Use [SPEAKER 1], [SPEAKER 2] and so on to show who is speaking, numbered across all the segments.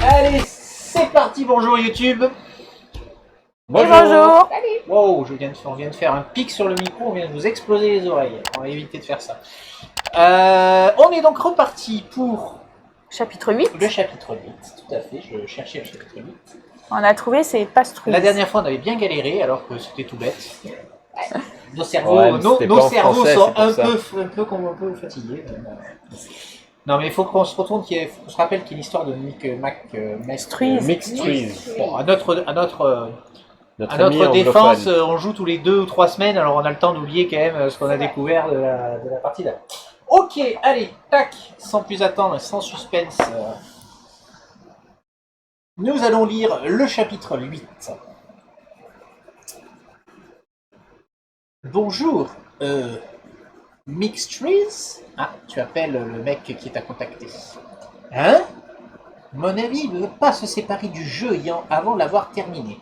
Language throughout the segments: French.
[SPEAKER 1] Allez, c'est parti, bonjour YouTube.
[SPEAKER 2] Bonjour.
[SPEAKER 1] Wow, on vient de faire un pic sur le micro, on vient de vous exploser les oreilles. On va éviter de faire ça. On est donc reparti pour
[SPEAKER 2] Chapitre 8.
[SPEAKER 1] le chapitre 8, tout à fait, je cherchais le chapitre 8.
[SPEAKER 2] On a trouvé, c'est Pastruise.
[SPEAKER 1] La dernière fois, on avait bien galéré, alors que c'était tout bête. Nos cerveaux,
[SPEAKER 3] Ouais,
[SPEAKER 1] nos cerveaux
[SPEAKER 3] français,
[SPEAKER 1] sont
[SPEAKER 3] un peu
[SPEAKER 1] fatigués. Non, mais il faut qu'on se retourne, qu'on se rappelle qu'il y a une histoire de
[SPEAKER 2] Struise.
[SPEAKER 1] Bon, à notre
[SPEAKER 3] ami
[SPEAKER 1] défense,
[SPEAKER 3] anglophone.
[SPEAKER 1] on joue tous les 2 ou 3 semaines, alors on a le temps d'oublier quand même ce qu'on a découvert de la partie là. Ok, allez, tac, sans plus attendre, sans suspense. Nous allons lire le chapitre 8. Bonjour, Mixtrees? Ah, tu appelles le mec qui t'a contacté. Hein? Mon ami ne veut pas se séparer du jeu avant l'avoir terminé.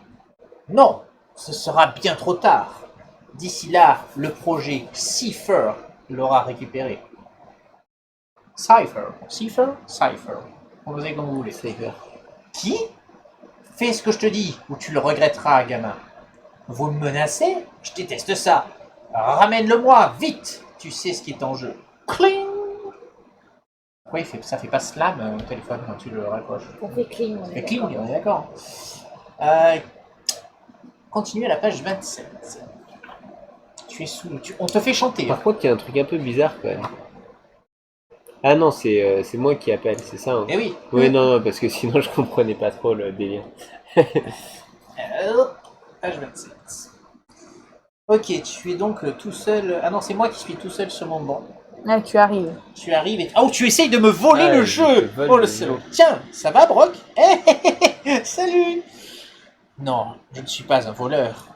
[SPEAKER 1] Non, ce sera bien trop tard. D'ici là, le projet Cipher l'aura récupéré. Cipher. Proposez comme vous voulez.
[SPEAKER 3] Cipher.
[SPEAKER 1] Qui? Fais ce que je te dis, ou tu le regretteras, gamin. Vous me menacez? Je déteste ça. Ramène-le-moi, vite. Tu sais ce qui est en jeu. Cling. Pourquoi ça fait pas slam au téléphone quand tu le raccroches?
[SPEAKER 4] Ça fait cling.
[SPEAKER 1] Ça fait cling, on est d'accord. Continue à la page 27. Tu es sous... On te fait chanter.
[SPEAKER 3] Par contre, il y a un truc un peu bizarre quand même. Ah non, c'est moi qui appelle, c'est ça hein.
[SPEAKER 1] Eh oui.
[SPEAKER 3] Oui, non, parce que sinon je comprenais pas trop le délire.
[SPEAKER 1] Page 27. Ok, tu es donc tout seul... Ah non, c'est moi qui suis tout seul sur mon banc.
[SPEAKER 2] Ah, tu arrives.
[SPEAKER 1] Tu arrives et... Oh, tu essayes de me voler le
[SPEAKER 3] je
[SPEAKER 1] jeu.
[SPEAKER 3] te vole
[SPEAKER 1] Oh, le
[SPEAKER 3] le
[SPEAKER 1] salaud.
[SPEAKER 3] jeu.
[SPEAKER 1] Tiens, ça va, Brock? Salut. Non, je ne suis pas un voleur.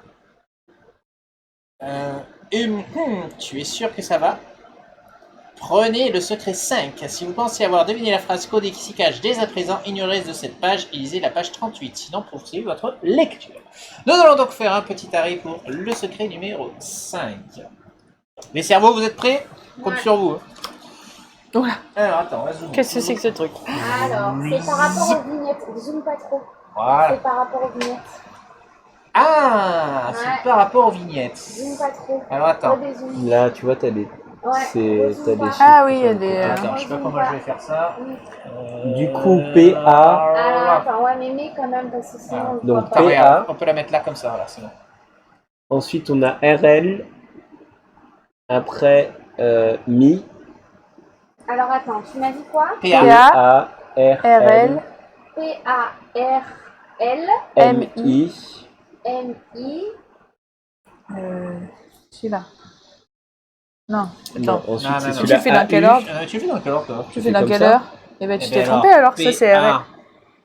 [SPEAKER 1] Tu es sûr que ça va? Prenez le secret 5. Si vous pensez avoir deviné la phrase codée qui s'y cache dès à présent, ignorez de cette page et lisez la page 38. Sinon, poursuivez votre lecture. Nous allons donc faire un petit arrêt pour le secret numéro 5. Les cerveaux, vous êtes prêts? Compte sur vous. Hein.
[SPEAKER 2] Oula.
[SPEAKER 1] Alors, attends, on va zoomer.
[SPEAKER 2] Qu'est-ce que c'est que ce truc?
[SPEAKER 4] Alors, c'est par rapport aux vignettes. Zoom pas trop.
[SPEAKER 1] Voilà.
[SPEAKER 4] C'est par rapport aux vignettes.
[SPEAKER 1] Ah,
[SPEAKER 4] Ouais.
[SPEAKER 1] c'est par rapport aux vignettes.
[SPEAKER 4] Zoom pas trop.
[SPEAKER 1] Alors, attends.
[SPEAKER 4] Redézoom.
[SPEAKER 3] Là, tu vois, t'as des...
[SPEAKER 4] Ouais.
[SPEAKER 3] t'as des chiffres.
[SPEAKER 2] Ah oui, il y a des...
[SPEAKER 1] Attends, je sais pas comment je vais faire ça.
[SPEAKER 3] Du coup, PA.
[SPEAKER 4] Alors, attends, ouais, mais mets quand même, parce que sinon, on le
[SPEAKER 3] Donc,
[SPEAKER 4] voit pas.
[SPEAKER 1] Attends, regarde,
[SPEAKER 3] PA.
[SPEAKER 1] on peut la mettre là comme ça, voilà, c'est bon.
[SPEAKER 3] Ensuite, on a RL. Après, Mi.
[SPEAKER 4] Alors, attends, tu m'as dit quoi?
[SPEAKER 1] PA.
[SPEAKER 3] A, R,
[SPEAKER 2] RL,
[SPEAKER 4] P-A-R-L
[SPEAKER 3] M, I.
[SPEAKER 4] M-I.
[SPEAKER 2] Celui-là. Non,
[SPEAKER 3] Non,
[SPEAKER 2] attends.
[SPEAKER 3] ensuite,
[SPEAKER 1] Non,
[SPEAKER 3] c'est
[SPEAKER 1] non, non.
[SPEAKER 3] celui-là.
[SPEAKER 2] Tu fais dans quelle ordre?
[SPEAKER 1] Tu fais dans quel ordre, toi?
[SPEAKER 2] Tu
[SPEAKER 3] fais
[SPEAKER 2] fais dans
[SPEAKER 3] comme
[SPEAKER 2] quelle
[SPEAKER 3] ça.
[SPEAKER 2] heure? Eh ben, tu
[SPEAKER 1] Eh
[SPEAKER 2] t'es
[SPEAKER 1] ben
[SPEAKER 2] trompé alors, ça c'est RL.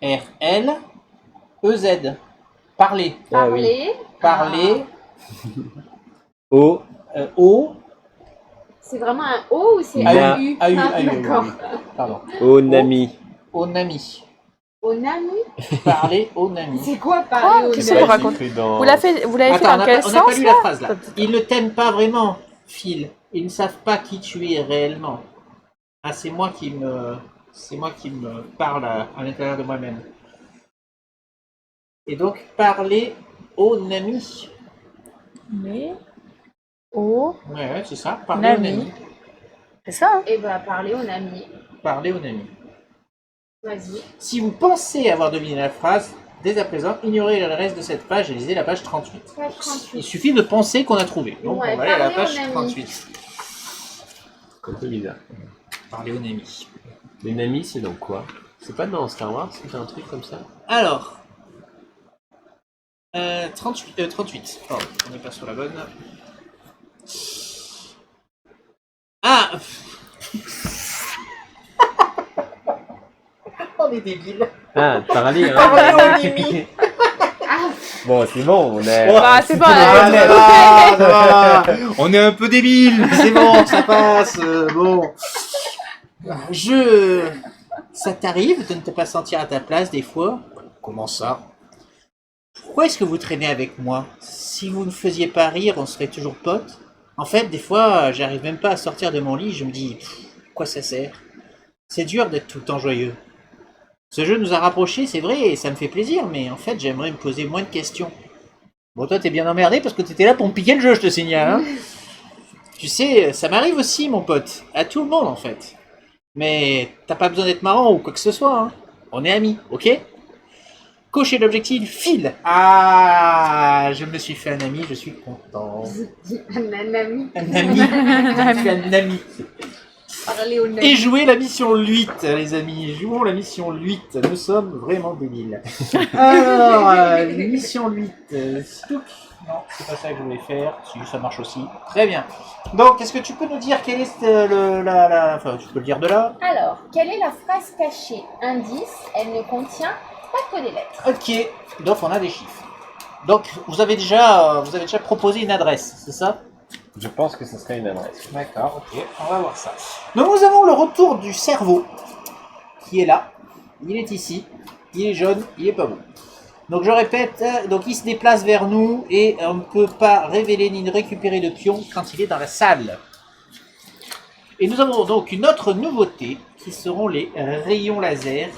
[SPEAKER 1] R-L, E-Z. Parler.
[SPEAKER 3] Ah oui.
[SPEAKER 4] Parler.
[SPEAKER 1] Parler.
[SPEAKER 3] O,
[SPEAKER 1] O.
[SPEAKER 4] C'est vraiment un O ou c'est
[SPEAKER 3] Na.
[SPEAKER 4] un U?
[SPEAKER 1] A-U.
[SPEAKER 4] Ah, d'accord.
[SPEAKER 1] Pardon.
[SPEAKER 3] Onami.
[SPEAKER 1] Onami.
[SPEAKER 4] Onami?
[SPEAKER 1] Parler Onami.
[SPEAKER 4] C'est quoi parler
[SPEAKER 2] Qu'est-ce
[SPEAKER 4] Onami?
[SPEAKER 2] que vous racontez? Vous l'avez fait
[SPEAKER 1] Attends,
[SPEAKER 2] dans quel
[SPEAKER 1] on n'a pas
[SPEAKER 2] sens
[SPEAKER 1] lu
[SPEAKER 2] là
[SPEAKER 1] la phrase là. Ils ne t'aiment pas vraiment, Phil. Ils ne savent pas qui tu es réellement. Ah, c'est moi qui me parle à l'intérieur de moi-même. Et donc, parler Onami.
[SPEAKER 2] Mais... Oh,
[SPEAKER 1] Ouais, c'est ça. Parler
[SPEAKER 2] Nami.
[SPEAKER 1] Onami.
[SPEAKER 2] c'est ça hein?
[SPEAKER 4] Eh ben, parler Onami.
[SPEAKER 1] Parler Onami.
[SPEAKER 4] Vas-y.
[SPEAKER 1] Si vous pensez avoir deviné la phrase, dès à présent, ignorez le reste de cette page et lisez la page 38.
[SPEAKER 4] Page
[SPEAKER 1] Il
[SPEAKER 4] 38.
[SPEAKER 1] suffit de penser qu'on a trouvé. Donc,
[SPEAKER 4] Ouais,
[SPEAKER 1] on va aller à la
[SPEAKER 4] parler
[SPEAKER 1] page
[SPEAKER 4] Onami.
[SPEAKER 1] 38.
[SPEAKER 3] C'est un peu bizarre.
[SPEAKER 1] Parler Onami.
[SPEAKER 3] Les Nami, c'est dans quoi? C'est pas dans Star Wars, c'est un truc comme ça?
[SPEAKER 1] Alors, 38. Pardon, on n'est pas sur la bonne. Ah. On est débiles.
[SPEAKER 3] Ah, parler, hein.
[SPEAKER 1] Parler Onami.
[SPEAKER 3] Bon, c'est bon, on est...
[SPEAKER 2] Bah, c'est pas...
[SPEAKER 1] On est un peu débiles. C'est bon, ça passe. Bon. Ça t'arrive de ne pas sentir à ta place des fois? Comment ça? Pourquoi est-ce que vous traînez avec moi? Si vous ne faisiez pas rire, on serait toujours potes? En fait, des fois, j'arrive même pas à sortir de mon lit, je me dis, quoi ça sert? C'est dur d'être tout le temps joyeux. Ce jeu nous a rapprochés, c'est vrai, et ça me fait plaisir, mais en fait, j'aimerais me poser moins de questions. Bon, toi, t'es bien emmerdé parce que t'étais là pour me piquer le jeu, je te signale. Hein. Tu sais, ça m'arrive aussi, mon pote. À tout le monde, en fait. Mais t'as pas besoin d'être marrant ou quoi que ce soit. Hein. On est amis, ok? Cocher l'objectif, file. Ah, je me suis fait un ami, je suis content.
[SPEAKER 4] Un ami.
[SPEAKER 1] Un ami. Je me suis fait un ami.
[SPEAKER 4] Parler au
[SPEAKER 1] Et
[SPEAKER 4] nami.
[SPEAKER 1] jouer la mission 8, les amis. Jouons la mission 8. Nous sommes vraiment débiles. Alors, mission 8. Stouk. Non, c'est pas ça que je voulais faire. Si, ça marche aussi. Très bien. Donc, est-ce que tu peux nous dire quel est Enfin, tu peux le dire de là.
[SPEAKER 4] Alors, quelle est la phrase cachée? Indice, elle ne contient pas que des lettres.
[SPEAKER 1] Ok. Donc, on a des chiffres. Donc, vous avez déjà proposé une adresse, c'est ça?
[SPEAKER 3] Je pense que ce serait une adresse.
[SPEAKER 1] D'accord, ok, on va voir ça. Donc nous avons le retour du cerveau, qui est là, il est ici, il est jaune, il est pas beau. Donc je répète, donc il se déplace vers nous et on ne peut pas révéler ni récupérer de pion quand il est dans la salle. Et nous avons donc une autre nouveauté, qui seront les rayons laser.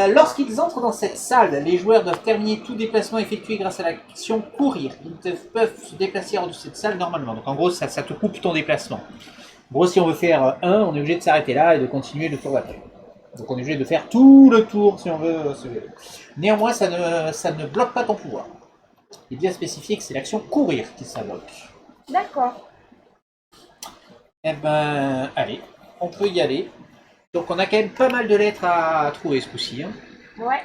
[SPEAKER 1] Lorsqu'ils entrent dans cette salle, les joueurs doivent terminer tout déplacement effectué grâce à l'action courir. Ils peuvent se déplacer hors de cette salle normalement. Donc en gros, ça te coupe ton déplacement. En gros, si on veut faire un, on est obligé de s'arrêter là et de continuer le tour d'après. Donc on est obligé de faire tout le tour si on veut se lever. Néanmoins, ça ne bloque pas ton pouvoir. Il est bien spécifié que c'est l'action courir qui ça bloque.
[SPEAKER 4] D'accord.
[SPEAKER 1] Eh ben, allez, on peut y aller. Donc on a quand même pas mal de lettres à trouver ce coup-ci. Hein.
[SPEAKER 4] Ouais.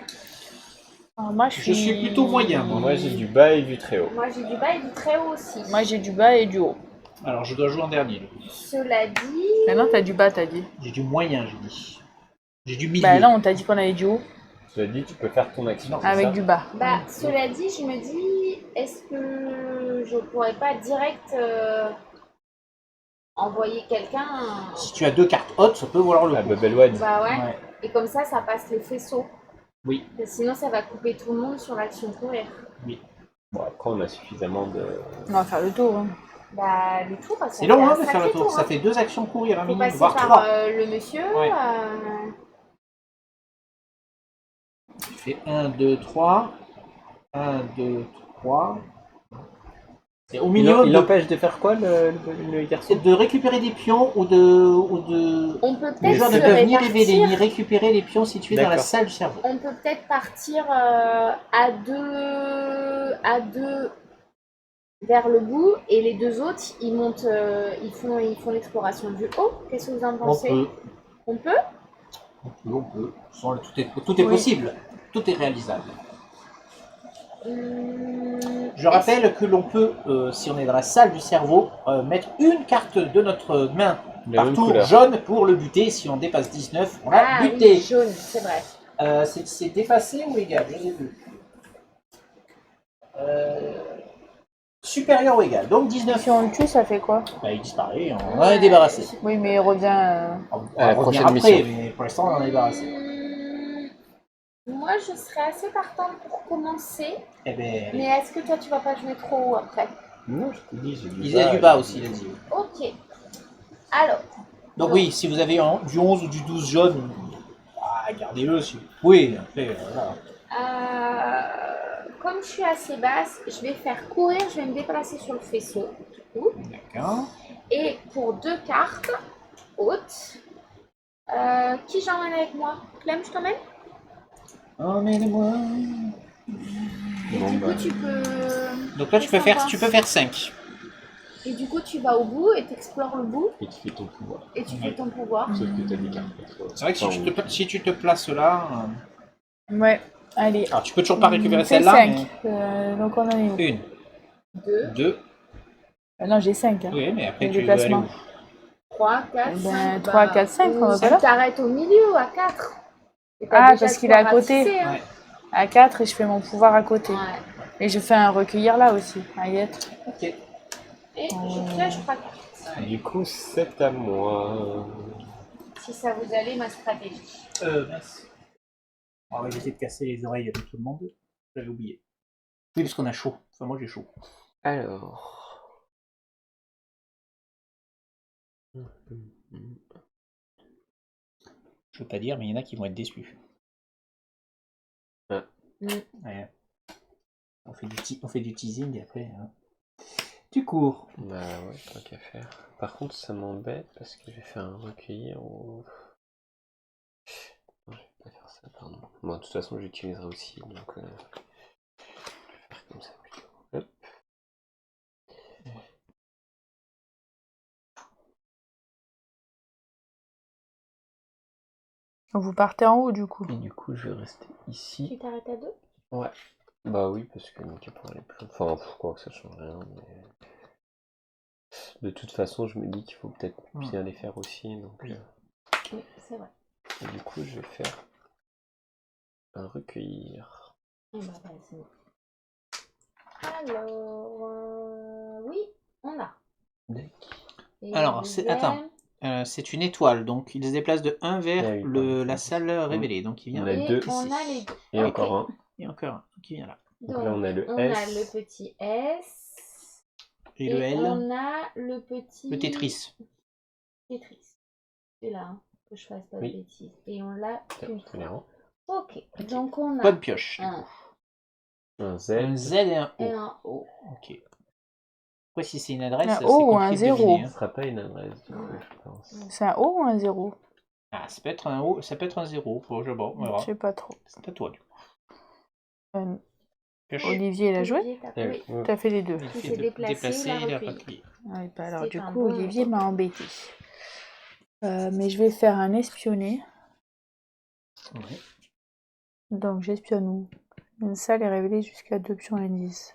[SPEAKER 2] Alors, moi,
[SPEAKER 1] Je suis plutôt moyen, moi.
[SPEAKER 3] Moi, j'ai du bas et du très haut.
[SPEAKER 4] Moi, j'ai du bas et du très haut aussi.
[SPEAKER 2] Moi, j'ai du bas et du haut.
[SPEAKER 1] Alors je dois jouer en dernier.
[SPEAKER 4] Cela dit...
[SPEAKER 2] Ah non, t'as du bas, t'as dit.
[SPEAKER 1] J'ai du moyen, j'ai dit. J'ai du milieu.
[SPEAKER 2] Bah non, on t'a dit qu'on avait du haut.
[SPEAKER 3] Tu as dit, tu peux faire ton action. c'est
[SPEAKER 2] Avec
[SPEAKER 3] ça
[SPEAKER 2] du bas.
[SPEAKER 4] Bah, cela dit, je me dis, est-ce que je pourrais pas direct envoyer quelqu'un
[SPEAKER 1] Si tu as deux cartes hautes, ça peut valoir le
[SPEAKER 3] Ah,
[SPEAKER 1] coup.
[SPEAKER 3] Bubble One.
[SPEAKER 4] Bah ouais.
[SPEAKER 1] Ouais.
[SPEAKER 4] Et comme ça passe les faisceaux.
[SPEAKER 1] Oui.
[SPEAKER 4] Et sinon, ça va couper tout le monde sur l'action courir.
[SPEAKER 3] Bon, après, on a suffisamment de.
[SPEAKER 2] On va faire le tour. Hein.
[SPEAKER 4] Bah, le tour, ça
[SPEAKER 1] C'est
[SPEAKER 4] fait
[SPEAKER 1] long
[SPEAKER 4] un
[SPEAKER 1] hein, de faire le
[SPEAKER 4] sacré
[SPEAKER 1] tour. Ça
[SPEAKER 4] hein.
[SPEAKER 1] fait deux actions courir, un
[SPEAKER 4] Faut
[SPEAKER 1] minimum,
[SPEAKER 4] passer
[SPEAKER 1] voire
[SPEAKER 4] par
[SPEAKER 1] trois.
[SPEAKER 4] le monsieur.
[SPEAKER 1] Ouais. Tu fais 1, 2, 3. 1, 2, 3. C'est au
[SPEAKER 3] Il
[SPEAKER 1] minimum
[SPEAKER 3] empêche de faire quoi, le garçon
[SPEAKER 1] de récupérer des pions ou de...
[SPEAKER 4] On peut
[SPEAKER 1] Les
[SPEAKER 4] peut-être
[SPEAKER 1] joueurs
[SPEAKER 4] se
[SPEAKER 1] ne peuvent ni révéler ni
[SPEAKER 4] répartir.
[SPEAKER 1] récupérer les pions situés dans la
[SPEAKER 3] D'accord.
[SPEAKER 1] salle du cerveau.
[SPEAKER 4] On peut peut-être partir à deux vers le bout et les deux autres ils montent, ils font l'exploration du haut. Qu'est-ce que vous en
[SPEAKER 1] On
[SPEAKER 4] pensez?
[SPEAKER 1] peut.
[SPEAKER 4] On peut.
[SPEAKER 1] On peut. Tout est
[SPEAKER 2] Oui.
[SPEAKER 1] possible. Tout est réalisable. Je
[SPEAKER 4] Est-ce-
[SPEAKER 1] rappelle que l'on peut, si on est dans la salle du cerveau, mettre une carte de notre main
[SPEAKER 3] La
[SPEAKER 1] par
[SPEAKER 3] même
[SPEAKER 1] tour
[SPEAKER 3] couleur.
[SPEAKER 1] jaune pour le buter. Si on dépasse 19, on l'a
[SPEAKER 4] Ah
[SPEAKER 1] buté.
[SPEAKER 4] oui, jaune, c'est vrai.
[SPEAKER 1] C'est dépassé ou égal? Je sais plus. Supérieur ou égal. Donc 19.
[SPEAKER 2] Si on le tue, ça fait quoi?
[SPEAKER 1] Bah, il disparaît, on en est débarrassé.
[SPEAKER 2] Oui, mais il revient.
[SPEAKER 1] On
[SPEAKER 3] À
[SPEAKER 1] va
[SPEAKER 3] la
[SPEAKER 1] revenir
[SPEAKER 3] prochaine
[SPEAKER 1] après,
[SPEAKER 3] mission.
[SPEAKER 1] mais pour l'instant on en est débarrassé.
[SPEAKER 4] Moi, je serais assez partante pour commencer.
[SPEAKER 1] Eh ben,
[SPEAKER 4] Mais est-ce que toi, tu vas pas jouer trop haut après?
[SPEAKER 3] Non, je te dis, j'ai du
[SPEAKER 1] il
[SPEAKER 3] bas.
[SPEAKER 1] y a du bas aussi, il a dit.
[SPEAKER 4] Ok. Alors,
[SPEAKER 1] Donc oui, si vous avez du 11 ou du 12 jaune, gardez-le si vous pouvez. Après, voilà.
[SPEAKER 4] comme je suis assez basse, je vais faire courir, je vais me déplacer sur le faisceau. Du coup.
[SPEAKER 1] D'accord.
[SPEAKER 4] Et pour deux cartes hautes, qui j'emmène avec moi? Clem, je t'emmène?
[SPEAKER 1] Emmène-moi.
[SPEAKER 4] Et
[SPEAKER 3] Bon,
[SPEAKER 4] du
[SPEAKER 3] bah.
[SPEAKER 4] coup, tu peux.
[SPEAKER 1] Donc là, tu peux faire 5.
[SPEAKER 4] Et du coup, tu vas au bout et tu explores le bout
[SPEAKER 3] Et tu fais ton pouvoir.
[SPEAKER 4] et tu fais ton pouvoir.
[SPEAKER 3] Sauf que t'as des cartes.
[SPEAKER 1] C'est vrai que si tu te places là,
[SPEAKER 2] Ouais, allez.
[SPEAKER 1] alors tu peux toujours pas récupérer
[SPEAKER 2] On fait
[SPEAKER 1] celle-là,
[SPEAKER 2] 5.
[SPEAKER 1] mais
[SPEAKER 2] Donc on en est où?
[SPEAKER 1] 1,
[SPEAKER 4] Deux,
[SPEAKER 1] 2,
[SPEAKER 2] Non, j'ai 5. Hein.
[SPEAKER 1] oui, mais après
[SPEAKER 2] Le
[SPEAKER 1] tu veux aller
[SPEAKER 2] déplacement.
[SPEAKER 1] où?
[SPEAKER 4] 3, 4,
[SPEAKER 2] Ben,
[SPEAKER 4] 5.
[SPEAKER 2] 3, 4, 5, on va pas là.
[SPEAKER 4] Tu t'arrêtes au milieu à 4. Et t'as
[SPEAKER 2] Ah,
[SPEAKER 4] déjà
[SPEAKER 2] parce
[SPEAKER 4] de
[SPEAKER 2] qu'il
[SPEAKER 4] quoi
[SPEAKER 2] est à côté.
[SPEAKER 4] ratisser, hein.
[SPEAKER 1] Ouais.
[SPEAKER 2] À 4 et je fais mon pouvoir à côté.
[SPEAKER 4] Ouais.
[SPEAKER 2] Et je fais un recueillir là aussi. Un yet.
[SPEAKER 1] Ok.
[SPEAKER 4] Et je piège 3 cartes.
[SPEAKER 3] Du coup, c'est à moi.
[SPEAKER 4] Si ça vous allait, ma stratégie.
[SPEAKER 1] Mince. On va éviter de casser les oreilles avec tout le monde. J'avais oublié. Oui, parce qu'on a chaud. Enfin, moi j'ai chaud.
[SPEAKER 3] Alors.
[SPEAKER 1] veux pas dire, mais il y en a qui vont être déçus.
[SPEAKER 3] Ah.
[SPEAKER 1] Ouais. On fait du teasing après. Hein. Tu cours.
[SPEAKER 3] Bah ouais, tant qu'à faire. Par contre, ça m'embête parce que j'ai fait un recueillir ou... Non, je vais pas faire ça, pardon. Bon, de toute façon, j'utiliserai aussi, donc je vais faire comme ça plutôt. Hop.
[SPEAKER 2] Vous partez en haut du coup.
[SPEAKER 3] Et du coup, je vais rester ici.
[SPEAKER 4] Tu t'arrêtes à 2?
[SPEAKER 3] Ouais. Bah oui, parce que Mika pourrait aller plus. Enfin, pourquoi que ça change rien, mais... De toute façon, je me dis qu'il faut peut-être bien les faire aussi, donc...
[SPEAKER 4] Oui, c'est vrai.
[SPEAKER 3] Et du coup, je vais faire un recueillir.
[SPEAKER 4] Et bah, c'est bon. Alors, oui, on a. Et
[SPEAKER 1] Alors,
[SPEAKER 4] le
[SPEAKER 1] attends. C'est une étoile, donc il se déplace de 1 vers
[SPEAKER 3] Ah oui,
[SPEAKER 1] la salle révélée. Donc il vient
[SPEAKER 3] On a deux.
[SPEAKER 4] Et on a les deux.
[SPEAKER 3] Et
[SPEAKER 4] Ok.
[SPEAKER 3] encore un.
[SPEAKER 1] Et encore un qui vient là.
[SPEAKER 3] Donc là, on a le
[SPEAKER 4] on
[SPEAKER 3] S.
[SPEAKER 4] a le petit S.
[SPEAKER 1] Et le L,
[SPEAKER 4] on a le petit...
[SPEAKER 1] le Tetris.
[SPEAKER 4] Tetris. C'est là, hein, que je fasse pas de
[SPEAKER 3] Oui.
[SPEAKER 4] bêtises. Et on l'a qu'une
[SPEAKER 3] C'est bien.
[SPEAKER 4] fois. Ok, donc on a
[SPEAKER 1] Bonne pioche.
[SPEAKER 3] Un Z.
[SPEAKER 1] Un Z et un O.
[SPEAKER 4] et un O.
[SPEAKER 1] Ok. Après, si c'est une adresse,
[SPEAKER 2] Un
[SPEAKER 1] c'est
[SPEAKER 2] O ou un
[SPEAKER 1] compliqué de
[SPEAKER 2] 0.
[SPEAKER 1] deviner.
[SPEAKER 3] Ce sera pas une adresse, du coup, je pense.
[SPEAKER 2] C'est un O ou un 0?
[SPEAKER 1] Ah, ça peut être un O, ça peut être un 0. Bon, je sais pas, on
[SPEAKER 2] Je
[SPEAKER 1] verra.
[SPEAKER 2] sais pas trop.
[SPEAKER 1] C'est à toi, du coup.
[SPEAKER 2] Pioche. Olivier, il a joué?
[SPEAKER 4] Olivier,
[SPEAKER 3] Oui.
[SPEAKER 2] T'as fait les deux.
[SPEAKER 1] Il
[SPEAKER 4] s'est
[SPEAKER 1] fait
[SPEAKER 4] déplacé, il a
[SPEAKER 1] il a
[SPEAKER 4] recueilli.
[SPEAKER 1] recueilli.
[SPEAKER 2] Ouais, bah alors
[SPEAKER 4] C'est
[SPEAKER 2] du
[SPEAKER 4] un
[SPEAKER 2] coup,
[SPEAKER 4] bon
[SPEAKER 2] Olivier
[SPEAKER 4] moment.
[SPEAKER 2] m'a embêté. Mais je vais faire un espionner.
[SPEAKER 1] Ouais.
[SPEAKER 2] Donc j'espionne où? Une salle est révélée jusqu'à 2 pions indices.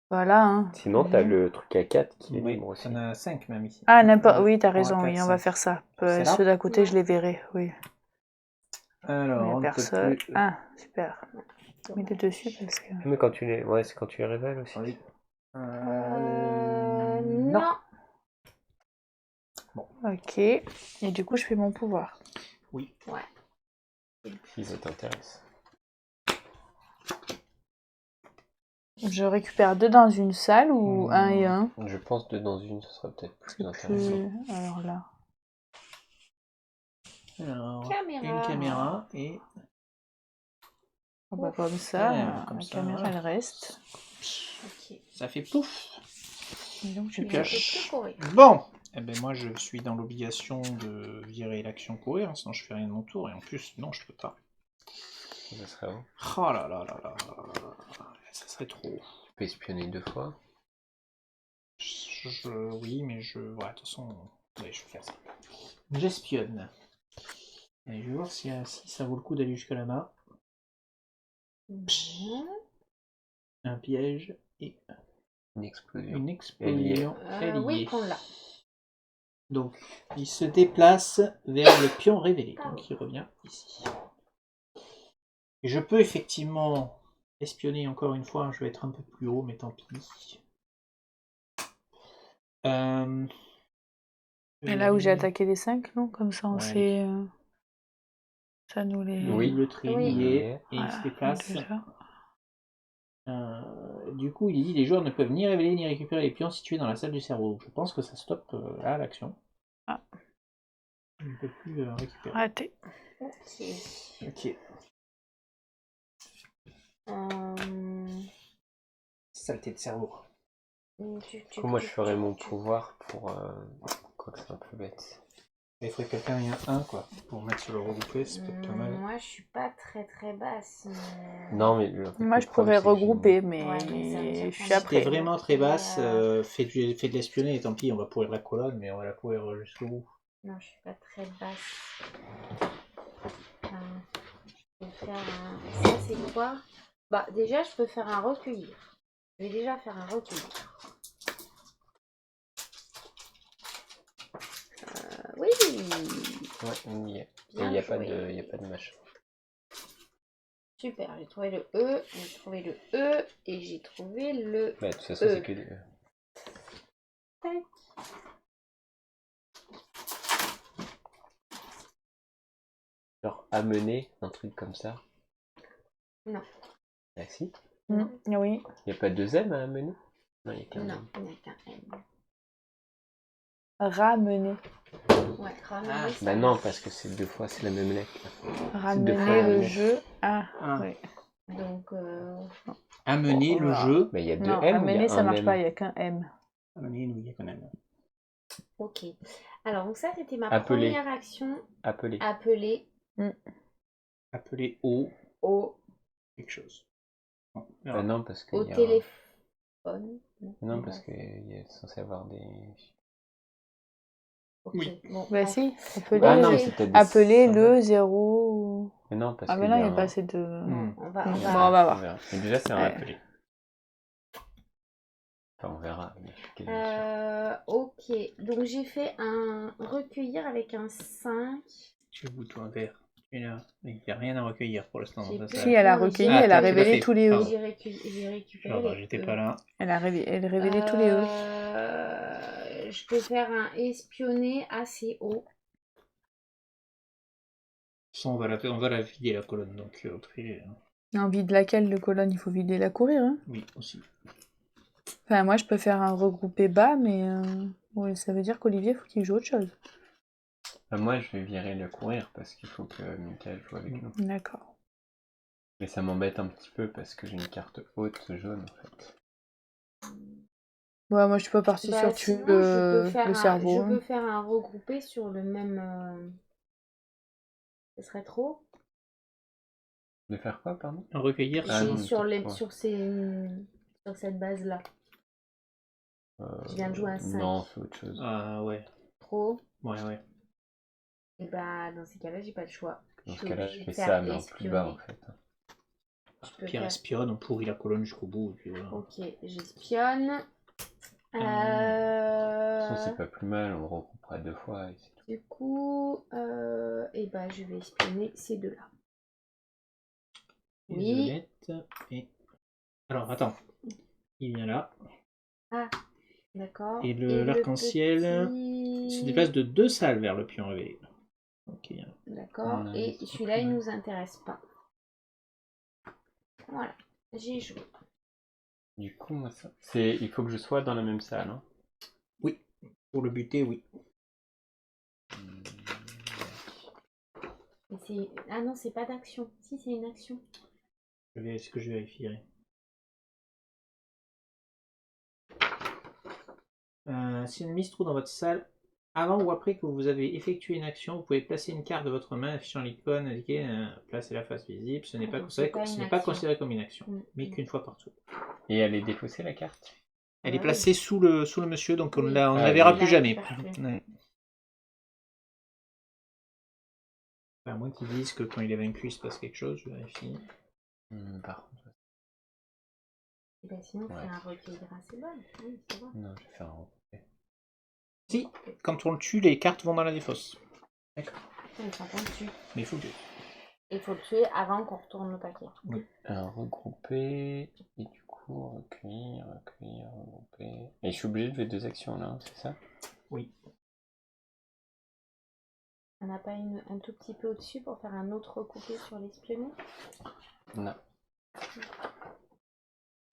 [SPEAKER 2] Voilà, hein.
[SPEAKER 3] Sinon, t'as le truc à 4 qui est
[SPEAKER 1] Oui,
[SPEAKER 3] libre aussi.
[SPEAKER 1] t'en as 5 même ici.
[SPEAKER 2] Ah, n'importe. Oui, t'as
[SPEAKER 1] 3,
[SPEAKER 2] raison,
[SPEAKER 1] 4,
[SPEAKER 2] oui, on va
[SPEAKER 1] 5.
[SPEAKER 2] faire ça.
[SPEAKER 1] C'est là?
[SPEAKER 2] Ceux d'à côté,
[SPEAKER 4] Ouais.
[SPEAKER 2] je les verrai, oui.
[SPEAKER 1] Alors,
[SPEAKER 2] Mais
[SPEAKER 1] on ne peut
[SPEAKER 2] personne.
[SPEAKER 1] plus.
[SPEAKER 2] Ah, super. Il est dessus parce que.
[SPEAKER 3] Mais quand tu les... Ouais, c'est quand tu les révèles aussi.
[SPEAKER 1] Oui.
[SPEAKER 4] Non.
[SPEAKER 2] Ok. Et du coup, je fais mon pouvoir.
[SPEAKER 1] Oui.
[SPEAKER 4] Ouais.
[SPEAKER 3] Si ça t'intéresse.
[SPEAKER 2] Je récupère 2 dans une salle ou 1 et 1?
[SPEAKER 3] Je pense 2 dans une, ce sera peut-être plus
[SPEAKER 2] C'est
[SPEAKER 3] intéressant.
[SPEAKER 2] plus. Alors là.
[SPEAKER 1] Alors,
[SPEAKER 4] Caméra.
[SPEAKER 1] une caméra et.
[SPEAKER 2] Ah bah, comme ça,
[SPEAKER 1] Ouais,
[SPEAKER 2] la
[SPEAKER 1] comme ça,
[SPEAKER 2] caméra
[SPEAKER 1] voilà.
[SPEAKER 2] elle reste.
[SPEAKER 4] Ok.
[SPEAKER 1] Ça fait pouf.
[SPEAKER 2] Et donc je
[SPEAKER 4] Mais
[SPEAKER 2] pioche.
[SPEAKER 4] je peux plus courir.
[SPEAKER 1] Bon. Eh ben moi je suis dans l'obligation de virer l'action courir, sinon je fais rien de mon tour et en plus non je peux pas.
[SPEAKER 3] Ça serait où?
[SPEAKER 1] Oh là là là là, ça serait trop.
[SPEAKER 3] Tu peux espionner 2 fois.
[SPEAKER 1] Oui mais je. Ouais, de toute façon. Ouais, je vais faire ça. J'espionne. Allez, je vais voir si ça vaut le coup d'aller jusqu'à là-bas. Un piège et
[SPEAKER 3] Une explosion.
[SPEAKER 1] une explosion. Elle y
[SPEAKER 4] Oui,
[SPEAKER 1] est.
[SPEAKER 4] on l'a.
[SPEAKER 1] Donc, il se déplace vers le pion révélé. Donc, il revient ici. Et je peux effectivement espionner encore une fois. Je vais être un peu plus haut, mais tant pis.
[SPEAKER 2] Et là où j'ai attaqué les 5, non? Comme ça on
[SPEAKER 1] Ouais.
[SPEAKER 2] sait. Ça nous les.
[SPEAKER 3] Oui.
[SPEAKER 1] Le tri
[SPEAKER 4] Oui.
[SPEAKER 1] y est, et il
[SPEAKER 2] Voilà,
[SPEAKER 1] se déplace.
[SPEAKER 2] déjà.
[SPEAKER 1] Du coup, il dit les joueurs ne peuvent ni révéler ni récupérer les pions situés dans la salle du cerveau. Je pense que ça stoppe là l'action.
[SPEAKER 2] Ah.
[SPEAKER 1] On ne peut plus récupérer.
[SPEAKER 2] Raté.
[SPEAKER 4] Ok.
[SPEAKER 1] Ok. Saleté de cerveau.
[SPEAKER 3] Moi, je ferais mon pouvoir pour... Quoi que c'est un peu bête.
[SPEAKER 1] Il faudrait que quelqu'un ait un 1 quoi, pour mettre sur le regroupé, c'est peut-être pas mal.
[SPEAKER 4] Moi, je suis pas très basse. Mais...
[SPEAKER 3] Non, mais...
[SPEAKER 2] Moi je pourrais regrouper, mais
[SPEAKER 4] Ouais, mais ça me tire
[SPEAKER 2] je suis
[SPEAKER 4] pas.
[SPEAKER 1] Si t'es
[SPEAKER 2] après.
[SPEAKER 1] vraiment très basse, fais de l'espionner et tant pis, on va pourrir la colonne, mais on va la pourrir jusqu'au bout.
[SPEAKER 4] Non, je suis pas très basse. Je vais faire un... Ça, c'est quoi? Bah, déjà, je peux faire un recueillir. Je vais déjà faire un recueillir. Oui.
[SPEAKER 3] Ouais, on y est. Et
[SPEAKER 4] Bien
[SPEAKER 3] il n'y a,
[SPEAKER 4] joué.
[SPEAKER 3] a pas de machin.
[SPEAKER 4] Super, j'ai trouvé le E, j'ai trouvé le E et j'ai trouvé le
[SPEAKER 3] Bah, de toute façon, c'est que des...
[SPEAKER 4] Tac.
[SPEAKER 3] Genre, amener un truc comme ça.
[SPEAKER 4] Non.
[SPEAKER 3] Ah si.
[SPEAKER 2] Oui.
[SPEAKER 3] Il n'y a pas 2 M à amener? Non, il n'y a qu'un
[SPEAKER 4] Non,
[SPEAKER 3] M.
[SPEAKER 4] il n'y a qu'un M.
[SPEAKER 2] Ramener.
[SPEAKER 4] Ouais, ramener
[SPEAKER 1] Ah,
[SPEAKER 4] ça.
[SPEAKER 3] Bah non, parce que c'est 2 fois, c'est la même lettre.
[SPEAKER 2] Ramener
[SPEAKER 3] fois
[SPEAKER 2] le
[SPEAKER 3] ramener.
[SPEAKER 2] jeu. Ah,
[SPEAKER 1] Ah.
[SPEAKER 2] oui.
[SPEAKER 4] Donc,
[SPEAKER 1] Amener
[SPEAKER 2] Bon, on
[SPEAKER 1] le
[SPEAKER 2] verra.
[SPEAKER 1] jeu.
[SPEAKER 3] Mais il y a 2
[SPEAKER 2] Non,
[SPEAKER 3] M ou il y
[SPEAKER 2] amener,
[SPEAKER 3] a
[SPEAKER 2] ça
[SPEAKER 3] un
[SPEAKER 2] marche
[SPEAKER 3] M?
[SPEAKER 2] pas, il n'y a qu'un M.
[SPEAKER 1] Amener, nous, il y a quand même.
[SPEAKER 4] ok. Alors, donc ça, c'était ma
[SPEAKER 3] Appeler.
[SPEAKER 4] première action.
[SPEAKER 3] Appeler.
[SPEAKER 4] Appeler
[SPEAKER 1] Appeler au
[SPEAKER 4] au
[SPEAKER 1] quelque chose. Bon, on
[SPEAKER 3] Bah
[SPEAKER 1] verra.
[SPEAKER 3] non, parce
[SPEAKER 4] au
[SPEAKER 3] qu'il y a...
[SPEAKER 4] téléphone.
[SPEAKER 3] Non, parce qu'il est censé avoir des...
[SPEAKER 4] Ok,
[SPEAKER 1] Oui.
[SPEAKER 4] bon,
[SPEAKER 2] Bah
[SPEAKER 4] bref.
[SPEAKER 2] si, appeler,
[SPEAKER 3] Ah non,
[SPEAKER 4] Ok.
[SPEAKER 3] mais c'est peut-être des
[SPEAKER 2] appeler
[SPEAKER 3] symboles.
[SPEAKER 2] le 0.
[SPEAKER 3] Mais non, parce
[SPEAKER 2] Ah mais
[SPEAKER 3] qu'il
[SPEAKER 2] non,
[SPEAKER 3] y
[SPEAKER 2] il
[SPEAKER 3] a
[SPEAKER 2] n'y a pas
[SPEAKER 3] un...
[SPEAKER 2] assez de...
[SPEAKER 1] Hmm.
[SPEAKER 4] On va,
[SPEAKER 2] Bon,
[SPEAKER 4] on
[SPEAKER 2] on
[SPEAKER 4] va.
[SPEAKER 2] va voir.
[SPEAKER 3] verra. Mais déjà, c'est un
[SPEAKER 2] Ouais.
[SPEAKER 3] appelé. Enfin, on verra. Mais je suis quasiment sûr.
[SPEAKER 4] Ok, donc j'ai fait un recueillir avec un 5.
[SPEAKER 1] Tu veux bouton vert. Tu es là. Mais il n'y a rien à recueillir pour l'instant dans ta
[SPEAKER 4] J'ai
[SPEAKER 1] salle.
[SPEAKER 2] Si, elle a
[SPEAKER 4] Non, mais
[SPEAKER 2] recueilli,
[SPEAKER 4] j'ai-
[SPEAKER 2] elle a
[SPEAKER 1] Ah, tu l'as
[SPEAKER 2] révélé
[SPEAKER 1] fait.
[SPEAKER 2] tous les E.
[SPEAKER 1] Pardon.
[SPEAKER 4] J'ai récupéré
[SPEAKER 1] Pardon,
[SPEAKER 4] les
[SPEAKER 1] j'étais
[SPEAKER 4] E.
[SPEAKER 1] pas là.
[SPEAKER 2] Elle a révélé tous les E.
[SPEAKER 4] Je peux faire un espionner assez haut.
[SPEAKER 1] Ça, on va la vider la colonne. Donc, après,
[SPEAKER 2] On vide laquelle de colonne? Il faut vider la courir. Hein.
[SPEAKER 1] oui, aussi.
[SPEAKER 2] Enfin, moi, je peux faire un regroupé bas, mais ouais, ça veut dire qu'Olivier, faut qu'il joue autre chose.
[SPEAKER 3] Moi, je vais virer le courir parce qu'il faut que Michael joue avec nous.
[SPEAKER 2] D'accord.
[SPEAKER 3] Mais ça m'embête un petit peu parce que j'ai une carte haute jaune en fait.
[SPEAKER 2] Ouais, moi, je suis pas partie sur tuer
[SPEAKER 4] Sinon, je peux faire
[SPEAKER 2] le cerveau.
[SPEAKER 4] je
[SPEAKER 2] hein.
[SPEAKER 4] peux faire un regroupé sur le même. Ce serait trop.
[SPEAKER 3] De faire quoi, pardon?
[SPEAKER 1] Recueillir
[SPEAKER 3] Ah, non,
[SPEAKER 4] sur
[SPEAKER 3] ouais.
[SPEAKER 4] sur cette base là. Je viens de jouer un 5.
[SPEAKER 3] Non, c'est autre chose.
[SPEAKER 1] Ah, ouais.
[SPEAKER 4] Trop.
[SPEAKER 1] Ouais.
[SPEAKER 4] Et bah dans ces cas-là, j'ai pas le choix.
[SPEAKER 3] Dans
[SPEAKER 4] Je
[SPEAKER 3] ce
[SPEAKER 4] suis
[SPEAKER 3] cas-là,
[SPEAKER 4] obligée
[SPEAKER 3] je fais
[SPEAKER 4] de faire
[SPEAKER 3] ça, mais en plus bas en
[SPEAKER 4] espionner.
[SPEAKER 3] fait.
[SPEAKER 4] Je peux
[SPEAKER 1] Pierre
[SPEAKER 4] faire-
[SPEAKER 1] espionne, on pourrit la colonne jusqu'au bout. Et puis voilà.
[SPEAKER 4] Ok, j'espionne.
[SPEAKER 3] De toute façon, c'est pas plus mal, on le regroupera 2 fois. Et c'est tout.
[SPEAKER 4] Du coup, et bah je vais espionner ces deux-là.
[SPEAKER 1] Et
[SPEAKER 4] Oui.
[SPEAKER 1] Violette et... Alors, attends. Il vient là.
[SPEAKER 4] D'accord.
[SPEAKER 1] Et l'arc-en-ciel se déplace de 2 salles vers le pion révélé. Ok.
[SPEAKER 4] D'accord.
[SPEAKER 3] Non,
[SPEAKER 4] Et
[SPEAKER 3] c'est
[SPEAKER 4] celui-là, il nous intéresse pas. Voilà. J'ai joué.
[SPEAKER 3] Du coup, moi, ça... il faut que je sois dans la même salle. Hein.
[SPEAKER 1] Oui. Pour le buter, oui.
[SPEAKER 4] Ah non, c'est pas d'action. Si, c'est une action.
[SPEAKER 1] C'est ce que je vérifierai. Si l'ennemi se trouve dans votre salle, avant ou après que vous avez effectué une action, vous pouvez placer une carte de votre main affichant l'icône indiquée placer la face visible. Ce n'est pas,
[SPEAKER 4] Donc, c'est pas
[SPEAKER 1] ce
[SPEAKER 4] une
[SPEAKER 1] n'est pas
[SPEAKER 4] action.
[SPEAKER 1] considéré comme une action, mais
[SPEAKER 4] Mm.
[SPEAKER 1] qu'une fois par tour.
[SPEAKER 3] Et elle est défaussée la carte?
[SPEAKER 1] Elle
[SPEAKER 4] Ah
[SPEAKER 1] est
[SPEAKER 4] bah
[SPEAKER 1] placée sous le monsieur, donc on
[SPEAKER 4] Oui.
[SPEAKER 1] ne la
[SPEAKER 3] Ah,
[SPEAKER 1] verra
[SPEAKER 3] oui.
[SPEAKER 1] plus
[SPEAKER 4] Là,
[SPEAKER 1] jamais.
[SPEAKER 4] il passe plus.
[SPEAKER 1] Ouais. À moins qu'ils disent que quand il est vaincu, il se passe quelque chose, je vérifie.
[SPEAKER 3] Par contre,
[SPEAKER 4] Et bah sinon,
[SPEAKER 3] Ouais.
[SPEAKER 4] c'est un recueillir assez bon. Oui, ça va.
[SPEAKER 3] non, je vais faire un regroupé.
[SPEAKER 1] Si, quand on le tue, les cartes vont dans la défausse.
[SPEAKER 4] Putain, il faut qu'on le tue.
[SPEAKER 1] Mais il faut le tuer.
[SPEAKER 4] Il faut le tuer avant qu'on retourne le paquet.
[SPEAKER 3] Un regroupé, et du coup, recueillir, regrouper. Et je suis obligé de jouer 2 actions là, c'est ça?
[SPEAKER 1] Oui.
[SPEAKER 4] On n'a pas un tout petit peu au-dessus pour faire un autre recoupé sur l'espionner?
[SPEAKER 3] Non.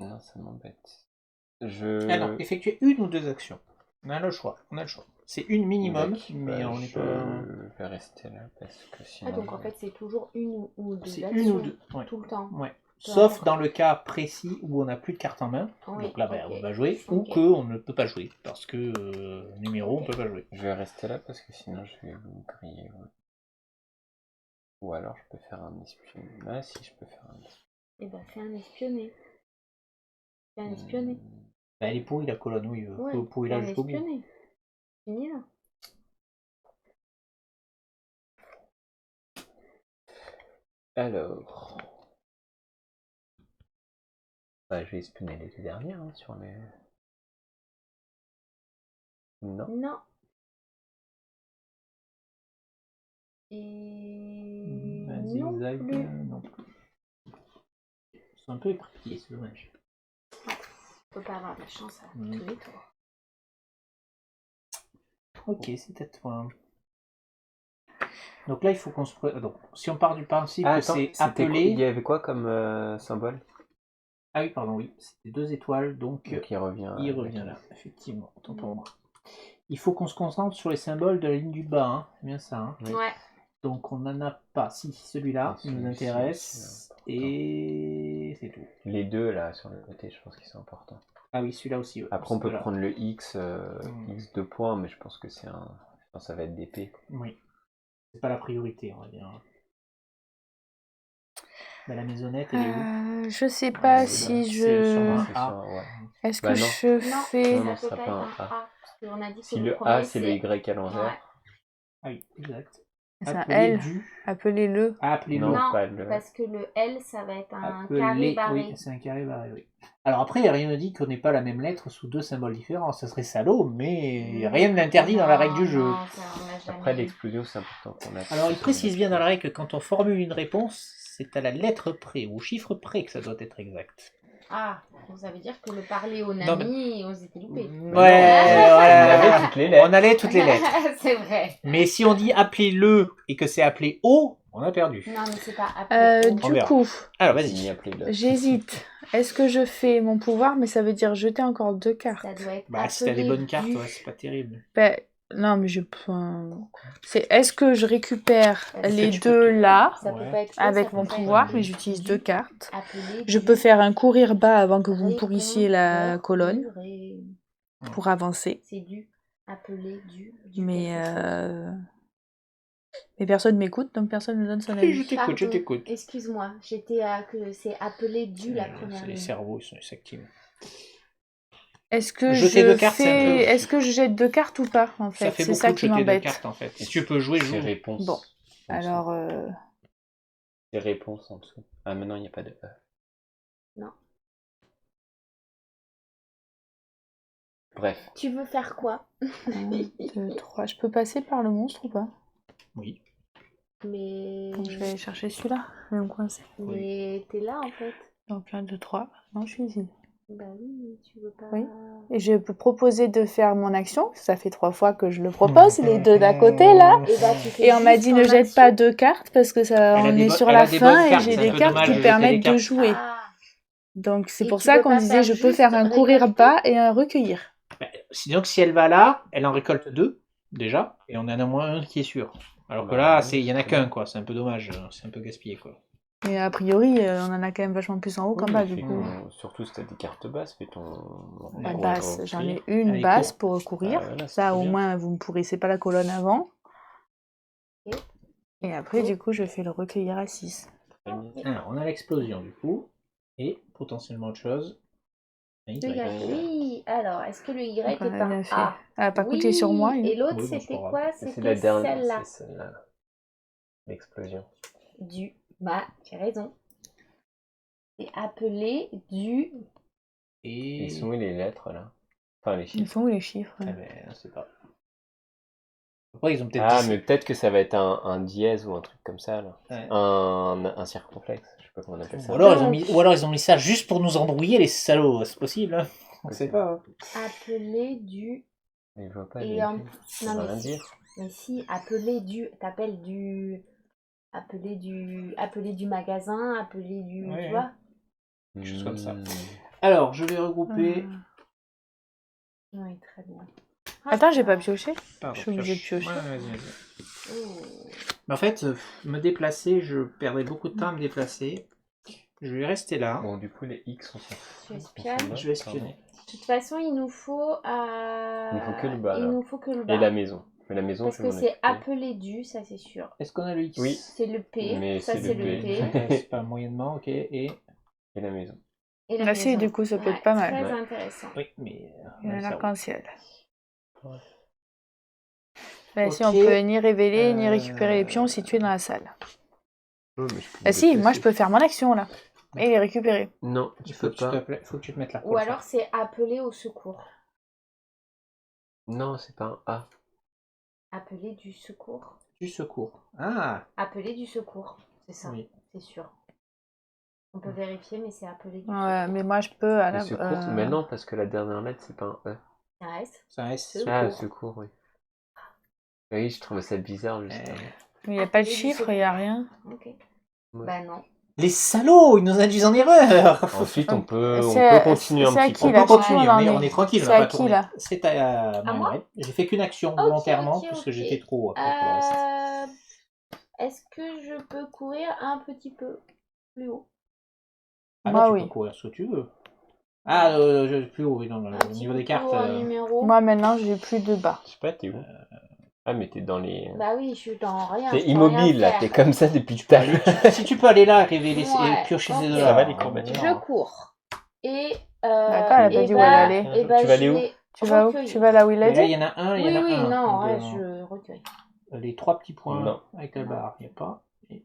[SPEAKER 3] Non, ça m'embête.
[SPEAKER 1] Ah non, effectuer une ou 2 actions. On a le choix. C'est une minimum,
[SPEAKER 3] Mec,
[SPEAKER 1] mais
[SPEAKER 3] bah,
[SPEAKER 1] on n'est
[SPEAKER 3] je
[SPEAKER 1] pas...
[SPEAKER 3] vais rester là parce que sinon.
[SPEAKER 4] Ah, donc en fait, c'est toujours une ou deux
[SPEAKER 1] C'est
[SPEAKER 4] actions.
[SPEAKER 1] une ou 2. Ouais.
[SPEAKER 4] Tout le temps.
[SPEAKER 1] Ouais.
[SPEAKER 4] Peu
[SPEAKER 1] Sauf
[SPEAKER 4] importe.
[SPEAKER 1] dans le cas précis où on n'a plus de carte en main.
[SPEAKER 4] Oui,
[SPEAKER 1] Donc là, bah,
[SPEAKER 4] ok.
[SPEAKER 1] on va jouer. Ou
[SPEAKER 4] Ok.
[SPEAKER 1] qu'on ne peut pas jouer. Parce que numéro, on peut pas jouer.
[SPEAKER 3] Je vais rester là parce que sinon je vais vous griller. Ouais. Ou alors je peux faire un espion. Ah si, je peux faire un espion.
[SPEAKER 4] Et bah, fais un espionné. Fais un espionné.
[SPEAKER 1] Bah, elle est pourrie la colonne, oui.
[SPEAKER 4] Ouais,
[SPEAKER 1] Pourrie
[SPEAKER 4] fais
[SPEAKER 1] là
[SPEAKER 4] un
[SPEAKER 1] jusqu'au bout.
[SPEAKER 4] espionné. Fini là.
[SPEAKER 3] Alors. Bah, je vais espionner les 2 dernières hein, sur les. Non.
[SPEAKER 4] Non. Et
[SPEAKER 1] Un
[SPEAKER 4] non
[SPEAKER 1] zigzag,
[SPEAKER 4] plus.
[SPEAKER 1] non plus. C'est un peu éparpillé, c'est dommage.
[SPEAKER 4] On peut pas avoir de la chance à tous les tours.
[SPEAKER 1] Ok, c'est à toi. Donc là, il faut qu'on se... Donc, si on part du principe
[SPEAKER 3] Ah,
[SPEAKER 1] que
[SPEAKER 3] attends,
[SPEAKER 1] c'est
[SPEAKER 3] c'était quoi- il y
[SPEAKER 1] appelé...
[SPEAKER 3] avait quoi comme symbole?
[SPEAKER 1] Ah oui, pardon, oui. C'était 2 étoiles, donc
[SPEAKER 3] Donc il revient.
[SPEAKER 1] il revient là, effectivement. Autant pour moi. Il faut qu'on se concentre sur les symboles de la ligne du bas, hein. C'est bien ça. Hein.
[SPEAKER 3] Oui.
[SPEAKER 4] Ouais.
[SPEAKER 1] Donc on n'en a pas. Si, celui-là
[SPEAKER 3] Et
[SPEAKER 1] nous
[SPEAKER 3] celui-ci,
[SPEAKER 1] intéresse.
[SPEAKER 3] c'est important.
[SPEAKER 1] Et c'est tout.
[SPEAKER 3] Les deux là sur le côté, je pense qu'ils sont importants.
[SPEAKER 1] Ah oui, celui-là aussi. Ouais.
[SPEAKER 3] Après, on peut
[SPEAKER 1] Voilà.
[SPEAKER 3] prendre le X, X 2 points, mais je pense que c'est un. Enfin, ça va être d'épée.
[SPEAKER 1] Oui. C'est pas la priorité, on va dire. Bah, la maisonnette, elle est où?
[SPEAKER 2] Je sais pas
[SPEAKER 1] c'est
[SPEAKER 2] si
[SPEAKER 1] c'est
[SPEAKER 2] je.
[SPEAKER 1] sûrement
[SPEAKER 3] C'est
[SPEAKER 1] A.
[SPEAKER 3] sûr, ouais.
[SPEAKER 2] Est-ce
[SPEAKER 3] Bah
[SPEAKER 2] que
[SPEAKER 3] non.
[SPEAKER 2] je
[SPEAKER 4] Non,
[SPEAKER 2] fais.
[SPEAKER 3] Non, non,
[SPEAKER 4] ça
[SPEAKER 3] ça
[SPEAKER 4] peut
[SPEAKER 3] sera
[SPEAKER 4] pas
[SPEAKER 3] pas
[SPEAKER 4] être
[SPEAKER 3] un
[SPEAKER 4] un
[SPEAKER 3] A.
[SPEAKER 4] A. Parce qu'on a dit que
[SPEAKER 3] Si
[SPEAKER 4] le
[SPEAKER 3] le
[SPEAKER 4] premier,
[SPEAKER 3] A c'est le Y à l'envers,
[SPEAKER 4] Ouais.
[SPEAKER 1] Ah oui, exact.
[SPEAKER 2] C'est un
[SPEAKER 1] Appelez
[SPEAKER 2] L.
[SPEAKER 1] du.
[SPEAKER 2] Appelez-le.
[SPEAKER 1] Appelez-le.
[SPEAKER 3] Non,
[SPEAKER 4] Non,
[SPEAKER 3] pas le.
[SPEAKER 4] parce que le L, ça va être un
[SPEAKER 1] Appelez,
[SPEAKER 4] carré barré.
[SPEAKER 1] oui, c'est un carré barré, oui. Alors après, rien ne dit qu'on n'ait pas la même lettre sous deux symboles différents. Ça serait salaud, mais rien ne l'interdit dans la règle du jeu.
[SPEAKER 4] Non, ça, on n'a jamais
[SPEAKER 3] Après,
[SPEAKER 4] eu.
[SPEAKER 3] l'explosion, c'est important qu'on a.
[SPEAKER 1] Alors il précise bien dans la règle que quand on formule une réponse, c'est à la lettre près, ou au chiffre près que ça doit être exact.
[SPEAKER 4] Ah, donc ça veut dire que le parler au
[SPEAKER 1] Non,
[SPEAKER 4] Nami, on s'était loupé.
[SPEAKER 1] Ouais,
[SPEAKER 3] On
[SPEAKER 1] voilà.
[SPEAKER 3] avait toutes les lettres.
[SPEAKER 1] On allait toutes les lettres.
[SPEAKER 4] C'est vrai.
[SPEAKER 1] Mais si on dit appelez-le et que c'est appelé O, on a perdu.
[SPEAKER 4] Non, mais c'est pas appelé.
[SPEAKER 2] Du
[SPEAKER 1] verra.
[SPEAKER 2] coup,
[SPEAKER 1] Alors
[SPEAKER 3] Ni
[SPEAKER 1] vas-y.
[SPEAKER 3] appelez-le.
[SPEAKER 2] j'hésite. Est-ce que je fais mon pouvoir, mais ça veut dire jeter encore 2 cartes?
[SPEAKER 4] Ça doit être
[SPEAKER 1] Bah si t'as des
[SPEAKER 4] appelé
[SPEAKER 1] bonnes cartes,
[SPEAKER 4] du.
[SPEAKER 1] ouais, c'est pas terrible.
[SPEAKER 2] Ben, non, mais je. Est-ce que je récupère
[SPEAKER 4] Est-ce
[SPEAKER 2] les
[SPEAKER 1] que tu
[SPEAKER 2] deux
[SPEAKER 1] peux-
[SPEAKER 2] là
[SPEAKER 4] Ça peut
[SPEAKER 1] Ouais.
[SPEAKER 4] pas être O,
[SPEAKER 2] avec
[SPEAKER 4] ça peut
[SPEAKER 2] mon
[SPEAKER 4] pas être
[SPEAKER 2] pouvoir,
[SPEAKER 4] du.
[SPEAKER 2] mais j'utilise 2 cartes.
[SPEAKER 4] Appelé
[SPEAKER 2] Je
[SPEAKER 4] du.
[SPEAKER 2] peux faire un courir bas avant que vous me
[SPEAKER 4] Répond,
[SPEAKER 2] pourrissiez la
[SPEAKER 4] leur,
[SPEAKER 2] colonne
[SPEAKER 4] ré-
[SPEAKER 2] pour avancer.
[SPEAKER 4] C'est du. Appelé du.
[SPEAKER 2] Mais,
[SPEAKER 4] quelque chose.
[SPEAKER 2] mais personne m'écoute, donc personne ne donne son
[SPEAKER 1] Je
[SPEAKER 2] avis.
[SPEAKER 1] t'écoute, je
[SPEAKER 4] Pardon,
[SPEAKER 1] t'écoute.
[SPEAKER 4] excuse-moi, j'étais à que c'est appelé du la première
[SPEAKER 1] C'est les
[SPEAKER 4] ligne.
[SPEAKER 1] cerveaux, ils s'activent.
[SPEAKER 2] Est-ce que
[SPEAKER 1] Jeter
[SPEAKER 2] je
[SPEAKER 1] 2 cartes, c'est un peu-
[SPEAKER 2] fais. Est-ce que je jette 2 cartes ou pas, en fait?
[SPEAKER 1] Ça fait
[SPEAKER 2] C'est
[SPEAKER 1] beaucoup
[SPEAKER 2] ça
[SPEAKER 1] de
[SPEAKER 2] qui
[SPEAKER 1] jeter 2
[SPEAKER 2] m'embête.
[SPEAKER 1] cartes en fait. Si tu peux jouer,
[SPEAKER 3] C'est
[SPEAKER 1] joue.
[SPEAKER 3] réponse.
[SPEAKER 2] Bon,
[SPEAKER 3] en dessous.
[SPEAKER 2] alors.
[SPEAKER 3] C'est réponse en dessous. Ah, maintenant, il n'y a pas de E.
[SPEAKER 4] Non.
[SPEAKER 3] Bref.
[SPEAKER 4] Tu veux faire quoi?
[SPEAKER 2] 1, 2, 3. Je peux passer par le monstre ou pas?
[SPEAKER 1] Oui.
[SPEAKER 4] Mais.
[SPEAKER 2] Donc je vais aller chercher celui-là. Je vais me coincer.
[SPEAKER 4] Mais t'es là en fait.
[SPEAKER 2] Donc 1, 2, 3. Non, je suis ici.
[SPEAKER 4] Bah oui, mais tu veux pas.
[SPEAKER 2] Oui. Et je peux proposer de faire mon action. Ça fait 3 fois que je le propose, les deux d'à côté là.
[SPEAKER 4] Et bah tu fais
[SPEAKER 2] Et on m'a
[SPEAKER 4] juste
[SPEAKER 2] dit
[SPEAKER 4] ton
[SPEAKER 2] ne jette
[SPEAKER 4] action.
[SPEAKER 2] pas 2 cartes parce que ça,
[SPEAKER 1] Elle a
[SPEAKER 2] on
[SPEAKER 1] des
[SPEAKER 2] est
[SPEAKER 1] bo-
[SPEAKER 2] sur
[SPEAKER 1] elle
[SPEAKER 2] la
[SPEAKER 1] a des
[SPEAKER 2] fin
[SPEAKER 1] bonnes
[SPEAKER 2] et
[SPEAKER 1] cartes,
[SPEAKER 2] j'ai
[SPEAKER 1] c'est un
[SPEAKER 2] des
[SPEAKER 1] peu
[SPEAKER 2] cartes
[SPEAKER 1] dommage de
[SPEAKER 2] qui
[SPEAKER 1] jeter
[SPEAKER 2] permettent
[SPEAKER 1] des
[SPEAKER 2] de
[SPEAKER 1] cartes.
[SPEAKER 2] jouer.
[SPEAKER 4] Ah.
[SPEAKER 2] Donc c'est
[SPEAKER 4] Et
[SPEAKER 2] pour
[SPEAKER 4] tu
[SPEAKER 2] ça
[SPEAKER 4] peux
[SPEAKER 2] qu'on
[SPEAKER 4] pas
[SPEAKER 2] disait
[SPEAKER 4] faire
[SPEAKER 2] je peux
[SPEAKER 4] juste
[SPEAKER 2] faire un courir
[SPEAKER 4] récolter?
[SPEAKER 2] bas et un recueillir.
[SPEAKER 1] Sinon, si elle va là, elle en récolte 2, déjà, et on en a moins un qui est sûr. Alors que
[SPEAKER 3] Bah,
[SPEAKER 1] là,
[SPEAKER 3] ouais,
[SPEAKER 1] il y en a
[SPEAKER 3] c'est
[SPEAKER 1] qu'un,
[SPEAKER 3] bien.
[SPEAKER 1] quoi. C'est un peu dommage, c'est un peu gaspillé, quoi.
[SPEAKER 2] Mais a priori, on en a quand même vachement plus en haut qu'en
[SPEAKER 3] Oui,
[SPEAKER 2] bas
[SPEAKER 3] mais
[SPEAKER 2] du
[SPEAKER 3] fais
[SPEAKER 2] coup.
[SPEAKER 3] surtout si t'as des cartes basses, fais ton.
[SPEAKER 2] Pas
[SPEAKER 3] ton
[SPEAKER 2] basse,
[SPEAKER 3] recueil.
[SPEAKER 2] j'en ai une
[SPEAKER 1] Allez,
[SPEAKER 2] basse
[SPEAKER 1] cours.
[SPEAKER 2] pour courir.
[SPEAKER 3] Ah, voilà, c'est
[SPEAKER 2] Ça
[SPEAKER 3] très
[SPEAKER 2] au
[SPEAKER 3] bien.
[SPEAKER 2] moins vous me pourrissez pas la colonne avant.
[SPEAKER 4] Ok.
[SPEAKER 2] Et après du coup je fais le recueillir à 6.
[SPEAKER 3] Très bien.
[SPEAKER 1] Alors, on a l'explosion, du coup, et potentiellement autre chose. Un Y.
[SPEAKER 4] Le Y, oui. Alors, est-ce que le Y
[SPEAKER 2] Donc, on
[SPEAKER 4] est
[SPEAKER 2] a
[SPEAKER 4] un
[SPEAKER 2] bien fait.
[SPEAKER 4] A?
[SPEAKER 2] Elle a pas
[SPEAKER 4] Oui.
[SPEAKER 2] coûté sur moi.
[SPEAKER 4] Et l'autre,
[SPEAKER 1] Oui, bon, c'est
[SPEAKER 4] c'était
[SPEAKER 1] pas
[SPEAKER 4] quoi?
[SPEAKER 3] Et c'est
[SPEAKER 4] C'était
[SPEAKER 3] la dernière.
[SPEAKER 4] celle-là.
[SPEAKER 3] C'est celle-là. L'explosion.
[SPEAKER 4] Du. Bah, tu as raison. C'est appelé du.
[SPEAKER 1] Et...
[SPEAKER 3] Ils sont où les lettres là? Enfin, les
[SPEAKER 2] Ils
[SPEAKER 3] chiffres.
[SPEAKER 2] sont où les chiffres?
[SPEAKER 1] Ah ben, je sais pas. Après, ils ont peut-être
[SPEAKER 3] Ah,
[SPEAKER 1] dit-
[SPEAKER 3] mais peut-être que ça va être un dièse ou un truc comme ça là.
[SPEAKER 1] Ouais.
[SPEAKER 3] Un circonflexe. Je sais pas comment on appelle ça.
[SPEAKER 1] Ou alors, ils ont mis ça juste pour nous embrouiller, les salauds. C'est possible, hein. On sait pas. Hein.
[SPEAKER 4] Appelé du.
[SPEAKER 3] Mais je vois pas.
[SPEAKER 4] Et
[SPEAKER 3] les
[SPEAKER 4] en-
[SPEAKER 3] bulles. Ça
[SPEAKER 4] non,
[SPEAKER 3] veut
[SPEAKER 4] mais
[SPEAKER 3] rien
[SPEAKER 4] si.
[SPEAKER 3] dire.
[SPEAKER 4] Mais si, appelé du. T'appelles du. Appelé du magasin, appelé du.
[SPEAKER 1] Ouais,
[SPEAKER 4] Tu
[SPEAKER 1] ouais.
[SPEAKER 4] vois?
[SPEAKER 1] Quelque chose comme ça.
[SPEAKER 3] Hmm.
[SPEAKER 1] Alors, je vais regrouper...
[SPEAKER 4] Oui, très bien.
[SPEAKER 2] Attends, j'ai pas pioché.
[SPEAKER 1] Pardon,
[SPEAKER 2] Je suis obligée de
[SPEAKER 1] pioche.
[SPEAKER 2] piocher.
[SPEAKER 1] Ouais, vas-y.
[SPEAKER 4] Oh.
[SPEAKER 1] Mais en fait, me déplacer, je perdrais beaucoup de temps à me déplacer. Je vais rester là.
[SPEAKER 3] Bon, du coup, les X, on s'en
[SPEAKER 4] Tu
[SPEAKER 3] fout.
[SPEAKER 4] espionnes?
[SPEAKER 1] Je vais espionner.
[SPEAKER 4] De toute façon, il nous faut.
[SPEAKER 3] Il faut que le bas,
[SPEAKER 4] Il
[SPEAKER 3] là.
[SPEAKER 4] nous faut que le bas.
[SPEAKER 3] Et la maison. Mais la maison,
[SPEAKER 4] Parce
[SPEAKER 3] je vais
[SPEAKER 4] que
[SPEAKER 3] m'en
[SPEAKER 4] c'est
[SPEAKER 3] occuper.
[SPEAKER 4] appelé du, ça c'est sûr.
[SPEAKER 1] Est-ce qu'on a le X?
[SPEAKER 3] Oui.
[SPEAKER 4] C'est le P.
[SPEAKER 3] Mais
[SPEAKER 4] Ça
[SPEAKER 3] c'est
[SPEAKER 4] c'est
[SPEAKER 3] le
[SPEAKER 4] le
[SPEAKER 3] P.
[SPEAKER 4] P.
[SPEAKER 1] C'est pas moyennement, ok. Et...
[SPEAKER 3] Et la maison.
[SPEAKER 4] Et la
[SPEAKER 2] Là, si,
[SPEAKER 4] maison.
[SPEAKER 2] du coup, ça peut
[SPEAKER 4] Ouais,
[SPEAKER 2] être pas mal.
[SPEAKER 4] Très
[SPEAKER 3] Ouais.
[SPEAKER 4] intéressant.
[SPEAKER 1] Oui, mais...
[SPEAKER 2] Il y a
[SPEAKER 1] ça roule.
[SPEAKER 2] l'arc-en-ciel.
[SPEAKER 3] Ouais.
[SPEAKER 2] Bah, si
[SPEAKER 1] Ok.
[SPEAKER 2] on peut ni révéler ni récupérer les pions situés dans la salle.
[SPEAKER 3] Ouais, mais je peux me
[SPEAKER 2] Ah si, moi
[SPEAKER 3] déplacer.
[SPEAKER 2] je peux faire mon action là. Et les récupérer.
[SPEAKER 3] Non,
[SPEAKER 1] Il
[SPEAKER 3] tu
[SPEAKER 1] faut
[SPEAKER 3] peux
[SPEAKER 1] que
[SPEAKER 3] pas.
[SPEAKER 1] faut que tu te mettes là.
[SPEAKER 4] Ou alors c'est appelé au secours.
[SPEAKER 3] Non, c'est pas un A.
[SPEAKER 4] Appelé du secours.
[SPEAKER 1] Du secours. Ah,
[SPEAKER 4] Appelé du secours. C'est ça,
[SPEAKER 1] oui.
[SPEAKER 4] c'est sûr. On peut vérifier, mais c'est appelé du
[SPEAKER 2] Ouais,
[SPEAKER 4] secours.
[SPEAKER 2] mais moi je peux à
[SPEAKER 3] Le
[SPEAKER 2] la.
[SPEAKER 3] secours, mais non, parce que la dernière lettre, c'est pas un E.
[SPEAKER 4] C'est un S.
[SPEAKER 1] C'est un S.
[SPEAKER 4] Secours.
[SPEAKER 3] Ah, secours, oui. Oui, je trouvais ça bizarre, juste.
[SPEAKER 1] Euh,
[SPEAKER 2] Mais il n'y a pas de
[SPEAKER 4] Appelé du
[SPEAKER 2] chiffre, il n'y a rien.
[SPEAKER 4] Ok.
[SPEAKER 3] Ouais.
[SPEAKER 4] Bah non.
[SPEAKER 1] Les salauds, ils nous induisent en erreur.
[SPEAKER 3] Ensuite, on peut
[SPEAKER 2] C'est-
[SPEAKER 3] continuer un
[SPEAKER 2] c'est à
[SPEAKER 3] petit
[SPEAKER 2] qui,
[SPEAKER 1] On
[SPEAKER 3] peu.
[SPEAKER 2] là?
[SPEAKER 1] peut continuer,
[SPEAKER 2] Qui on en
[SPEAKER 1] on
[SPEAKER 2] est
[SPEAKER 1] est tranquille, on
[SPEAKER 2] C'est
[SPEAKER 1] va
[SPEAKER 2] à
[SPEAKER 1] pas
[SPEAKER 2] qui,
[SPEAKER 1] tourner.
[SPEAKER 2] là?
[SPEAKER 1] C'est à
[SPEAKER 4] moi
[SPEAKER 1] Marie-Laure. J'ai fait qu'une action
[SPEAKER 4] Ok,
[SPEAKER 1] volontairement,
[SPEAKER 4] ok,
[SPEAKER 1] parce que
[SPEAKER 4] ok.
[SPEAKER 1] j'étais trop après pour le reste.
[SPEAKER 4] Est-ce que je peux courir un petit peu plus haut?
[SPEAKER 1] Ah
[SPEAKER 2] Moi,
[SPEAKER 1] là, tu
[SPEAKER 2] oui.
[SPEAKER 1] peux courir ce que tu veux. Ah, plus haut, oui, non,
[SPEAKER 4] Un
[SPEAKER 1] au
[SPEAKER 4] petit
[SPEAKER 1] niveau
[SPEAKER 4] peu
[SPEAKER 1] des
[SPEAKER 4] plus
[SPEAKER 1] cartes.
[SPEAKER 4] haut en numéro?
[SPEAKER 2] Moi, maintenant, j'ai plus de bas.
[SPEAKER 3] Je sais pas, t'es où? Ah, mais t'es dans les.
[SPEAKER 4] Bah oui, je suis dans rien.
[SPEAKER 3] T'es
[SPEAKER 4] je peux rien
[SPEAKER 3] immobile là,
[SPEAKER 4] faire.
[SPEAKER 3] t'es comme ça depuis tout à l'heure.
[SPEAKER 1] Si tu peux aller là, révéler,
[SPEAKER 4] Ouais,
[SPEAKER 1] piocher
[SPEAKER 4] ok.
[SPEAKER 1] ces
[SPEAKER 3] Ça
[SPEAKER 1] deux-là.
[SPEAKER 3] va, les courbatures?
[SPEAKER 4] Je cours. Et.
[SPEAKER 2] Attends, elle a pas
[SPEAKER 4] et
[SPEAKER 2] dit où
[SPEAKER 4] bah-
[SPEAKER 2] elle allait.
[SPEAKER 4] et bah,
[SPEAKER 3] Tu vas
[SPEAKER 4] je
[SPEAKER 3] aller où?
[SPEAKER 4] vais
[SPEAKER 2] Tu vas où?
[SPEAKER 4] recueillir.
[SPEAKER 2] Tu vas là où il a
[SPEAKER 1] Mais là, il
[SPEAKER 2] dit?
[SPEAKER 1] y en a un, il y
[SPEAKER 4] Oui,
[SPEAKER 1] en a
[SPEAKER 4] oui,
[SPEAKER 1] un.
[SPEAKER 4] non,
[SPEAKER 1] Donc,
[SPEAKER 4] ouais, je recueille.
[SPEAKER 1] les 3 petits points
[SPEAKER 3] Non.
[SPEAKER 1] avec la barre, il n'y a pas. Et...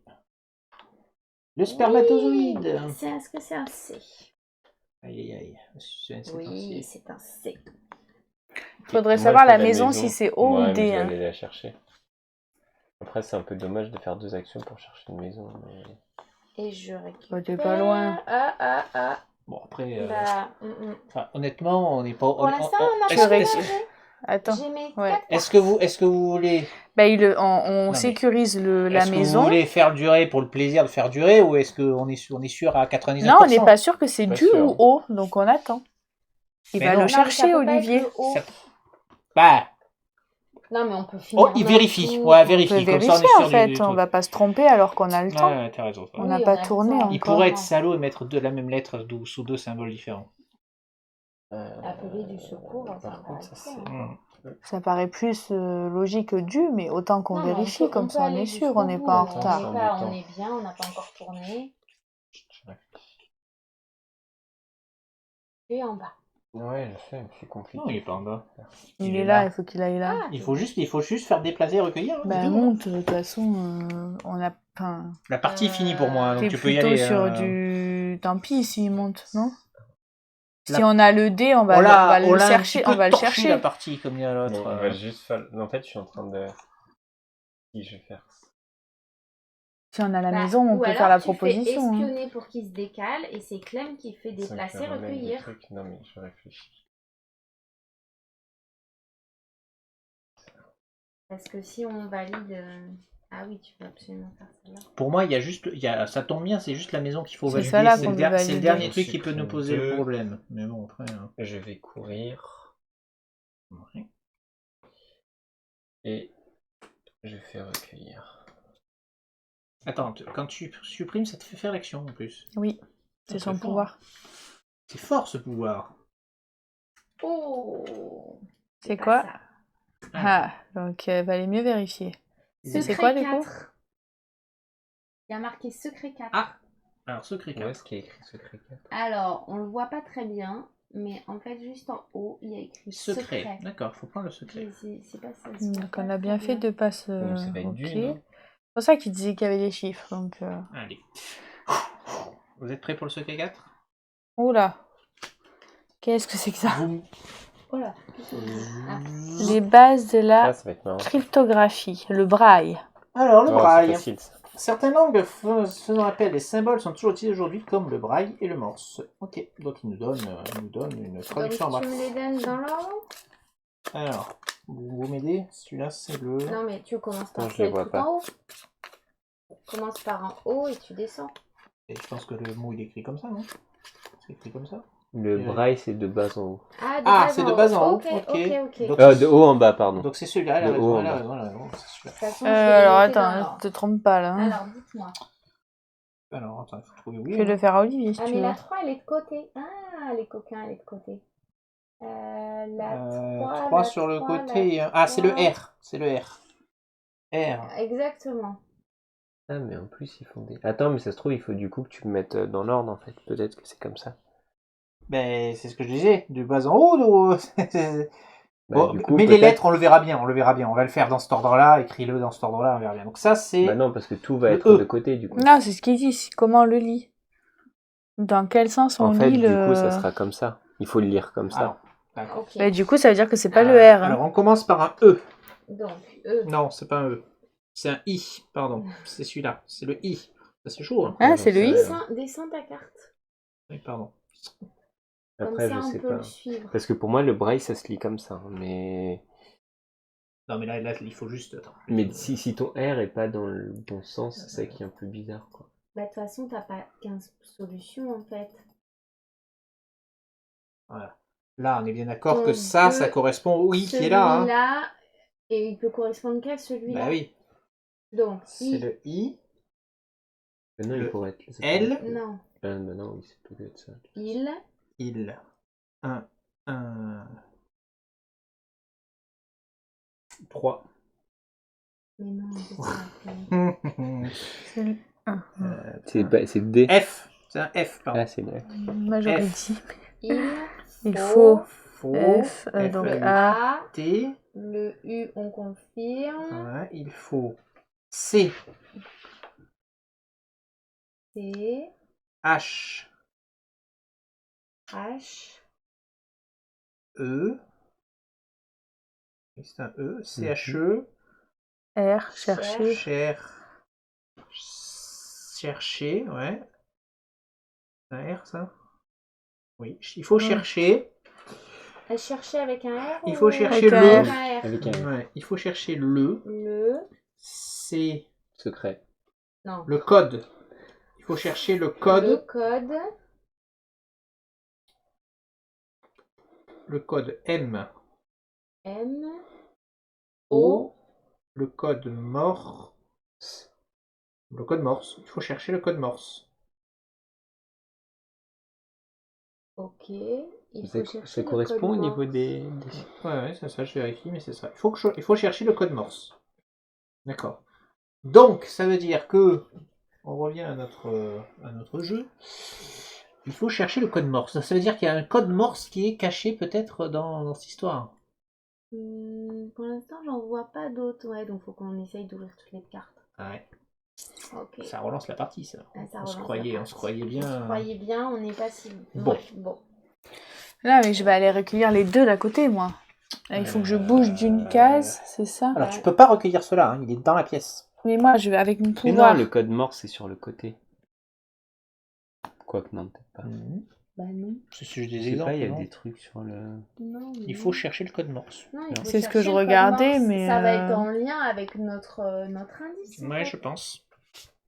[SPEAKER 1] Le spermatozoïde.
[SPEAKER 4] Est-ce que c'est un C?
[SPEAKER 1] Aïe, aïe, aïe. C'est un
[SPEAKER 4] Oui,
[SPEAKER 1] C.
[SPEAKER 4] c'est un C.
[SPEAKER 2] Faudrait
[SPEAKER 3] Moi,
[SPEAKER 2] savoir
[SPEAKER 3] je fais
[SPEAKER 2] la maison si c'est O
[SPEAKER 3] Ouais,
[SPEAKER 2] ou
[SPEAKER 3] mais
[SPEAKER 2] D.
[SPEAKER 3] je vais
[SPEAKER 2] hein.
[SPEAKER 3] aller la chercher. Après, c'est un peu dommage de faire 2 actions pour chercher une maison. Mais...
[SPEAKER 4] Et je récupère.
[SPEAKER 2] Bah, t'es pas loin.
[SPEAKER 1] Bon, après,
[SPEAKER 4] Bah,
[SPEAKER 1] enfin, honnêtement, on n'est pas.
[SPEAKER 4] Pour l'instant, on a
[SPEAKER 1] est-ce
[SPEAKER 4] pas
[SPEAKER 1] que-
[SPEAKER 4] mélangé.
[SPEAKER 2] Attends.
[SPEAKER 4] J'ai mes
[SPEAKER 2] Ouais.
[SPEAKER 4] 4
[SPEAKER 1] Est-ce que vous voulez.
[SPEAKER 2] Bah, on
[SPEAKER 1] mais-
[SPEAKER 2] sécurise la
[SPEAKER 1] Est-ce que vous
[SPEAKER 2] maison.
[SPEAKER 1] voulez faire durer pour le plaisir de faire durer ou est-ce qu'on est sûr à 99%?
[SPEAKER 2] Non, on n'est pas sûr que c'est
[SPEAKER 3] Pas
[SPEAKER 2] du
[SPEAKER 3] sûr.
[SPEAKER 2] ou O, donc on attend. Il
[SPEAKER 1] Mais
[SPEAKER 2] va
[SPEAKER 1] non.
[SPEAKER 2] le chercher, Olivier.
[SPEAKER 1] Ça- Bah,
[SPEAKER 4] Non, mais on peut finir.
[SPEAKER 1] oh, il
[SPEAKER 4] d'un
[SPEAKER 1] vérifie.
[SPEAKER 4] coup.
[SPEAKER 1] Ouais,
[SPEAKER 2] On peut
[SPEAKER 1] vérifie. Comme ça,
[SPEAKER 2] vérifier,
[SPEAKER 1] on est
[SPEAKER 2] en
[SPEAKER 1] sûr
[SPEAKER 2] fait.
[SPEAKER 1] du
[SPEAKER 2] On
[SPEAKER 1] truc.
[SPEAKER 2] va pas se tromper alors qu'on a le temps.
[SPEAKER 1] Ouais, t'as raison.
[SPEAKER 2] On
[SPEAKER 4] Oui,
[SPEAKER 2] n'a
[SPEAKER 4] on
[SPEAKER 2] pas
[SPEAKER 4] a le
[SPEAKER 2] tourné
[SPEAKER 4] temps.
[SPEAKER 1] Il
[SPEAKER 2] encore.
[SPEAKER 1] pourrait être salaud et mettre la même lettre sous 2 symboles différents.
[SPEAKER 4] Appeler du secours. ça
[SPEAKER 3] Par
[SPEAKER 4] va
[SPEAKER 3] contre, ça
[SPEAKER 4] pas
[SPEAKER 3] c'est.
[SPEAKER 1] Hmm.
[SPEAKER 2] Ça paraît plus logique que du, mais autant qu'on
[SPEAKER 4] Non, mais
[SPEAKER 2] vérifie,
[SPEAKER 4] on peut-
[SPEAKER 2] comme
[SPEAKER 4] on peut
[SPEAKER 2] ça on
[SPEAKER 4] aller
[SPEAKER 2] est sûr,
[SPEAKER 4] jusqu'au
[SPEAKER 2] on n'est
[SPEAKER 4] bout,
[SPEAKER 2] pas en
[SPEAKER 3] Attends,
[SPEAKER 2] retard.
[SPEAKER 3] c'est
[SPEAKER 4] On
[SPEAKER 3] embêtant.
[SPEAKER 4] est bien, on n'a pas encore tourné. Et en bas.
[SPEAKER 3] Ouais, je sais, mais c'est compliqué.
[SPEAKER 1] Non, il est pas en bas.
[SPEAKER 2] Il est là, il faut qu'il aille là.
[SPEAKER 4] Ah,
[SPEAKER 1] Il faut juste faire déplacer et recueillir. hein,
[SPEAKER 2] Bah
[SPEAKER 1] c'est tout.
[SPEAKER 2] monte, de toute façon, on a... Enfin,
[SPEAKER 1] La partie est finie pour moi, donc
[SPEAKER 2] t'es
[SPEAKER 1] tu peux y
[SPEAKER 2] plutôt
[SPEAKER 1] aller.
[SPEAKER 2] sur du... Tant pis s'il monte, non?
[SPEAKER 1] La-
[SPEAKER 2] Si on a le dé, on va,
[SPEAKER 1] On l'a
[SPEAKER 2] le
[SPEAKER 1] un
[SPEAKER 2] chercher,
[SPEAKER 1] petit peu
[SPEAKER 2] on va le
[SPEAKER 1] torché,
[SPEAKER 2] chercher.
[SPEAKER 1] la partie comme il y a l'autre.
[SPEAKER 3] Non, on va juste faire. En fait, je suis en train de. Si je vais faire.
[SPEAKER 2] Si on a la
[SPEAKER 4] Bah,
[SPEAKER 2] maison, on
[SPEAKER 4] ou
[SPEAKER 2] peut
[SPEAKER 4] alors
[SPEAKER 2] faire la
[SPEAKER 4] tu fais
[SPEAKER 2] proposition. hein.
[SPEAKER 4] espionner pour qu'il se décale et c'est Clem qui fait
[SPEAKER 3] Ça me
[SPEAKER 4] déplacer,
[SPEAKER 3] fait remettre des
[SPEAKER 4] recueillir.
[SPEAKER 3] trucs. Non, mais je réfléchis.
[SPEAKER 4] Parce que si on valide. Ah oui, tu peux absolument faire celle-là.
[SPEAKER 1] Pour moi, ça tombe bien, c'est juste la maison qu'il faut
[SPEAKER 2] C'est
[SPEAKER 1] valider.
[SPEAKER 2] ça-là
[SPEAKER 1] C'est
[SPEAKER 2] qu'on
[SPEAKER 1] le,
[SPEAKER 2] veut
[SPEAKER 1] c'est le
[SPEAKER 2] valider.
[SPEAKER 1] dernier
[SPEAKER 3] On
[SPEAKER 1] truc qui peut nous
[SPEAKER 3] supprime
[SPEAKER 1] poser le
[SPEAKER 3] 2.
[SPEAKER 1] problème. Mais bon, après.
[SPEAKER 3] Je vais courir
[SPEAKER 1] Ouais.
[SPEAKER 3] et je fais recueillir.
[SPEAKER 1] Attends, quand tu supprimes, ça te fait faire l'action en plus.
[SPEAKER 2] Oui, c'est son
[SPEAKER 1] fort.
[SPEAKER 2] pouvoir.
[SPEAKER 1] C'est fort ce pouvoir.
[SPEAKER 4] Oh
[SPEAKER 2] C'est
[SPEAKER 4] pas
[SPEAKER 2] quoi?
[SPEAKER 4] ça.
[SPEAKER 2] Ah, donc valait mieux vérifier.
[SPEAKER 1] C'est
[SPEAKER 2] C'est quoi, du coup?
[SPEAKER 4] 4. Il y a marqué secret 4.
[SPEAKER 1] Ah, alors secret
[SPEAKER 3] Où
[SPEAKER 1] 4.
[SPEAKER 3] est-ce qu'il y a écrit secret 4?
[SPEAKER 4] Alors, on le voit pas très bien, mais en fait, juste en haut, il y a écrit
[SPEAKER 1] Secret. D'accord, faut prendre le secret.
[SPEAKER 4] C'est pas ça. se voit
[SPEAKER 2] Donc
[SPEAKER 4] pas
[SPEAKER 2] on a
[SPEAKER 4] très
[SPEAKER 2] bien fait de pas se...
[SPEAKER 3] Donc ça va être
[SPEAKER 2] Ok.
[SPEAKER 3] du,
[SPEAKER 2] C'est
[SPEAKER 3] non?
[SPEAKER 2] pour ça qu'il disait qu'il y avait des chiffres, donc...
[SPEAKER 1] Allez. Vous êtes prêts pour le secret 4?
[SPEAKER 2] Oula. Qu'est-ce que c'est que ça?
[SPEAKER 1] Vous...
[SPEAKER 4] Voilà. Ah.
[SPEAKER 2] Les bases de la
[SPEAKER 3] Ça va être marrant.
[SPEAKER 2] cryptographie, le braille.
[SPEAKER 1] Alors, le
[SPEAKER 3] Oh,
[SPEAKER 1] braille.
[SPEAKER 3] c'est facile ça.
[SPEAKER 1] Certaines langues faisant appel des symboles sont toujours utilisées aujourd'hui, comme le braille et le morse. Ok, donc il nous donne une traduction en
[SPEAKER 4] Donc,
[SPEAKER 1] bref.
[SPEAKER 4] tu me les donnes dans l'ordre?
[SPEAKER 1] Alors, vous m'aidez? Celui-là, c'est le...
[SPEAKER 4] Non, mais tu commences par
[SPEAKER 3] Non, je les
[SPEAKER 4] celle
[SPEAKER 3] vois
[SPEAKER 4] tout
[SPEAKER 3] pas.
[SPEAKER 4] en haut. Tu commences par en haut et tu descends.
[SPEAKER 1] Et je pense que le mot, il est écrit comme ça, non? C'est écrit comme ça?
[SPEAKER 3] Le braille, c'est de bas en haut.
[SPEAKER 1] Ah, c'est de bas en haut.
[SPEAKER 4] Ok,
[SPEAKER 1] Ok.
[SPEAKER 4] ok.
[SPEAKER 1] Donc,
[SPEAKER 3] De haut en bas, pardon.
[SPEAKER 1] Donc c'est celui-là, elle a
[SPEAKER 3] De
[SPEAKER 1] raison,
[SPEAKER 3] haut en
[SPEAKER 1] elle a
[SPEAKER 3] bas.
[SPEAKER 1] raison, elle a raison, c'est celui-là.
[SPEAKER 4] De toute façon, je vais les
[SPEAKER 2] Alors
[SPEAKER 4] noter dans
[SPEAKER 2] attends,
[SPEAKER 4] l'ordre.
[SPEAKER 2] te trompe pas là. hein.
[SPEAKER 4] Alors, dites-moi.
[SPEAKER 1] Alors, attends, il faut trouver oui.
[SPEAKER 2] Fais-le faire à Olivier si
[SPEAKER 4] Ah,
[SPEAKER 2] tu
[SPEAKER 4] mais
[SPEAKER 2] veux.
[SPEAKER 4] la 3, elle est de côté. Ah, les coquins, elle est de côté. La 3,
[SPEAKER 1] 3 sur le côté. Ah, c'est le R. C'est le R. R.
[SPEAKER 4] Exactement.
[SPEAKER 3] Ah, mais en plus, ils font des. Attends, mais ça se trouve, il faut du coup que tu me mettes dans l'ordre en fait. Peut-être que c'est comme ça.
[SPEAKER 1] Ben, c'est ce que je disais, du bas en haut.
[SPEAKER 3] Bah,
[SPEAKER 1] Bon,
[SPEAKER 3] du coup,
[SPEAKER 1] mais les
[SPEAKER 3] peut-être-
[SPEAKER 1] lettres, on le verra bien, on le verra bien. On va le faire dans cet ordre-là, écris-le dans cet ordre-là, on verra bien. Donc ça, c'est...
[SPEAKER 3] Bah non, parce que tout va
[SPEAKER 1] Le
[SPEAKER 3] être
[SPEAKER 1] E.
[SPEAKER 3] de côté du coup.
[SPEAKER 2] Non, c'est ce qu'il dit. Comment on le lit? Dans quel sens on
[SPEAKER 3] En fait,
[SPEAKER 2] lit
[SPEAKER 3] du
[SPEAKER 2] le...
[SPEAKER 3] coup, ça sera comme ça. Il faut le lire comme ça.
[SPEAKER 1] Alors, d'accord.
[SPEAKER 4] Ok.
[SPEAKER 2] Bah, du coup, ça veut dire que c'est pas le R. hein.
[SPEAKER 1] Alors, on commence par un E.
[SPEAKER 4] Donc, E.
[SPEAKER 1] Non, c'est pas un E. C'est un I, pardon. C'est celui-là. C'est le I. Ça, c'est chaud, hein.
[SPEAKER 2] Ah, c'est le I?
[SPEAKER 4] Descends ta carte.
[SPEAKER 1] Oui, pardon.
[SPEAKER 3] Après,
[SPEAKER 4] Comme
[SPEAKER 3] je
[SPEAKER 4] ça,
[SPEAKER 3] sais
[SPEAKER 4] on peut
[SPEAKER 3] pas.
[SPEAKER 4] le suivre.
[SPEAKER 3] Parce que pour moi, le braille, ça se lit comme ça. Mais
[SPEAKER 1] Non, mais là, il faut juste... Attends.
[SPEAKER 3] si ton R est pas dans le bon sens, c'est ça qui est un peu bizarre, quoi.
[SPEAKER 4] Bah, de toute façon, t'as pas 15 solutions en fait.
[SPEAKER 1] Voilà. Là, on est bien d'accord que
[SPEAKER 4] Donc,
[SPEAKER 1] ça correspond au i qui est là. Hein.
[SPEAKER 4] Celui-là, et il peut correspondre qu'à celui-là.
[SPEAKER 1] Bah oui,
[SPEAKER 4] Donc,
[SPEAKER 1] c'est le i,
[SPEAKER 3] Non,
[SPEAKER 1] Le
[SPEAKER 3] il pourrait être.
[SPEAKER 1] L.
[SPEAKER 4] Non.
[SPEAKER 3] Ah, bah non, oui, c'est peut-être ça.
[SPEAKER 4] Il.
[SPEAKER 1] il. 1, 3.
[SPEAKER 4] Mais non, c'est ça.
[SPEAKER 2] C'est le 1.
[SPEAKER 3] C'est D.
[SPEAKER 1] F. C'est un F, pardon.
[SPEAKER 3] Ah, c'est le F.
[SPEAKER 2] Moi, j'aurais
[SPEAKER 1] F.
[SPEAKER 2] dit.
[SPEAKER 4] Il
[SPEAKER 2] faut
[SPEAKER 1] Faux.
[SPEAKER 2] F,
[SPEAKER 1] F,
[SPEAKER 2] donc
[SPEAKER 1] E,
[SPEAKER 2] A.
[SPEAKER 1] T.
[SPEAKER 4] Le U, on confirme.
[SPEAKER 1] Ouais, il faut C.
[SPEAKER 4] C.
[SPEAKER 1] H.
[SPEAKER 4] H.
[SPEAKER 1] E. C'est un E. C-H-E.
[SPEAKER 2] R, chercher.
[SPEAKER 1] Chercher, ouais. C'est un R, ça? Oui. Il faut chercher.
[SPEAKER 4] Elle cherchait avec un R
[SPEAKER 1] Il faut
[SPEAKER 4] ou
[SPEAKER 1] chercher
[SPEAKER 2] Avec un
[SPEAKER 1] le.
[SPEAKER 2] R.
[SPEAKER 3] Avec un
[SPEAKER 1] Ouais, il faut chercher le. C'est
[SPEAKER 3] secret.
[SPEAKER 4] Non.
[SPEAKER 1] le code. Il faut chercher le
[SPEAKER 4] Le
[SPEAKER 1] code.
[SPEAKER 4] code.
[SPEAKER 1] Le code M.
[SPEAKER 4] M.
[SPEAKER 1] O. Le code Morse. Le code Morse. Il faut chercher le code Morse.
[SPEAKER 4] Ok. Il faut chercher
[SPEAKER 3] Ça
[SPEAKER 4] le
[SPEAKER 3] correspond
[SPEAKER 4] code
[SPEAKER 3] au niveau
[SPEAKER 4] Morse.
[SPEAKER 3] des...
[SPEAKER 1] Ouais, c'est ça, je vérifie, mais c'est ça. Il faut chercher le code Morse. D'accord. Donc, ça veut dire que, on revient à notre jeu, il faut chercher le code Morse. Ça veut dire qu'il y a un code Morse qui est caché peut-être dans cette histoire.
[SPEAKER 4] Pour l'instant, j'en vois pas d'autres. Ouais, donc faut qu'on essaye d'ouvrir toutes les cartes.
[SPEAKER 1] Ouais.
[SPEAKER 4] Ok.
[SPEAKER 1] Ça relance la partie, ça.
[SPEAKER 4] Ah, ça
[SPEAKER 1] On se
[SPEAKER 4] relance
[SPEAKER 1] croyait,
[SPEAKER 4] la
[SPEAKER 1] on se
[SPEAKER 4] partie.
[SPEAKER 1] croyait bien.
[SPEAKER 4] On se croyait bien, on n'est pas si...
[SPEAKER 1] Bon.
[SPEAKER 4] Ouais, bon.
[SPEAKER 2] Là, mais je vais aller recueillir les deux d'à côté, moi. Là, il faut que je bouge d'une case, c'est ça?
[SPEAKER 1] Alors, tu peux pas recueillir cela, hein, il est dans la pièce.
[SPEAKER 2] Mais moi, je vais avec mon
[SPEAKER 3] Mais
[SPEAKER 2] pouvoir.
[SPEAKER 3] non, le code Morse, c'est sur le côté. Quoique, non, peut-être pas.
[SPEAKER 4] Bah non.
[SPEAKER 1] C'est juste des
[SPEAKER 3] Je sais
[SPEAKER 1] exemples.
[SPEAKER 3] pas, il y a
[SPEAKER 1] non
[SPEAKER 3] des trucs sur le...
[SPEAKER 4] Non.
[SPEAKER 1] Il faut chercher le code Morse.
[SPEAKER 4] Non, il faut
[SPEAKER 2] C'est ce que
[SPEAKER 4] chercher
[SPEAKER 2] je
[SPEAKER 4] le code
[SPEAKER 2] regardais,
[SPEAKER 4] Morse.
[SPEAKER 2] mais,
[SPEAKER 4] Ça va être en lien avec notre indice. en
[SPEAKER 1] Ouais,
[SPEAKER 4] fait.
[SPEAKER 1] je pense.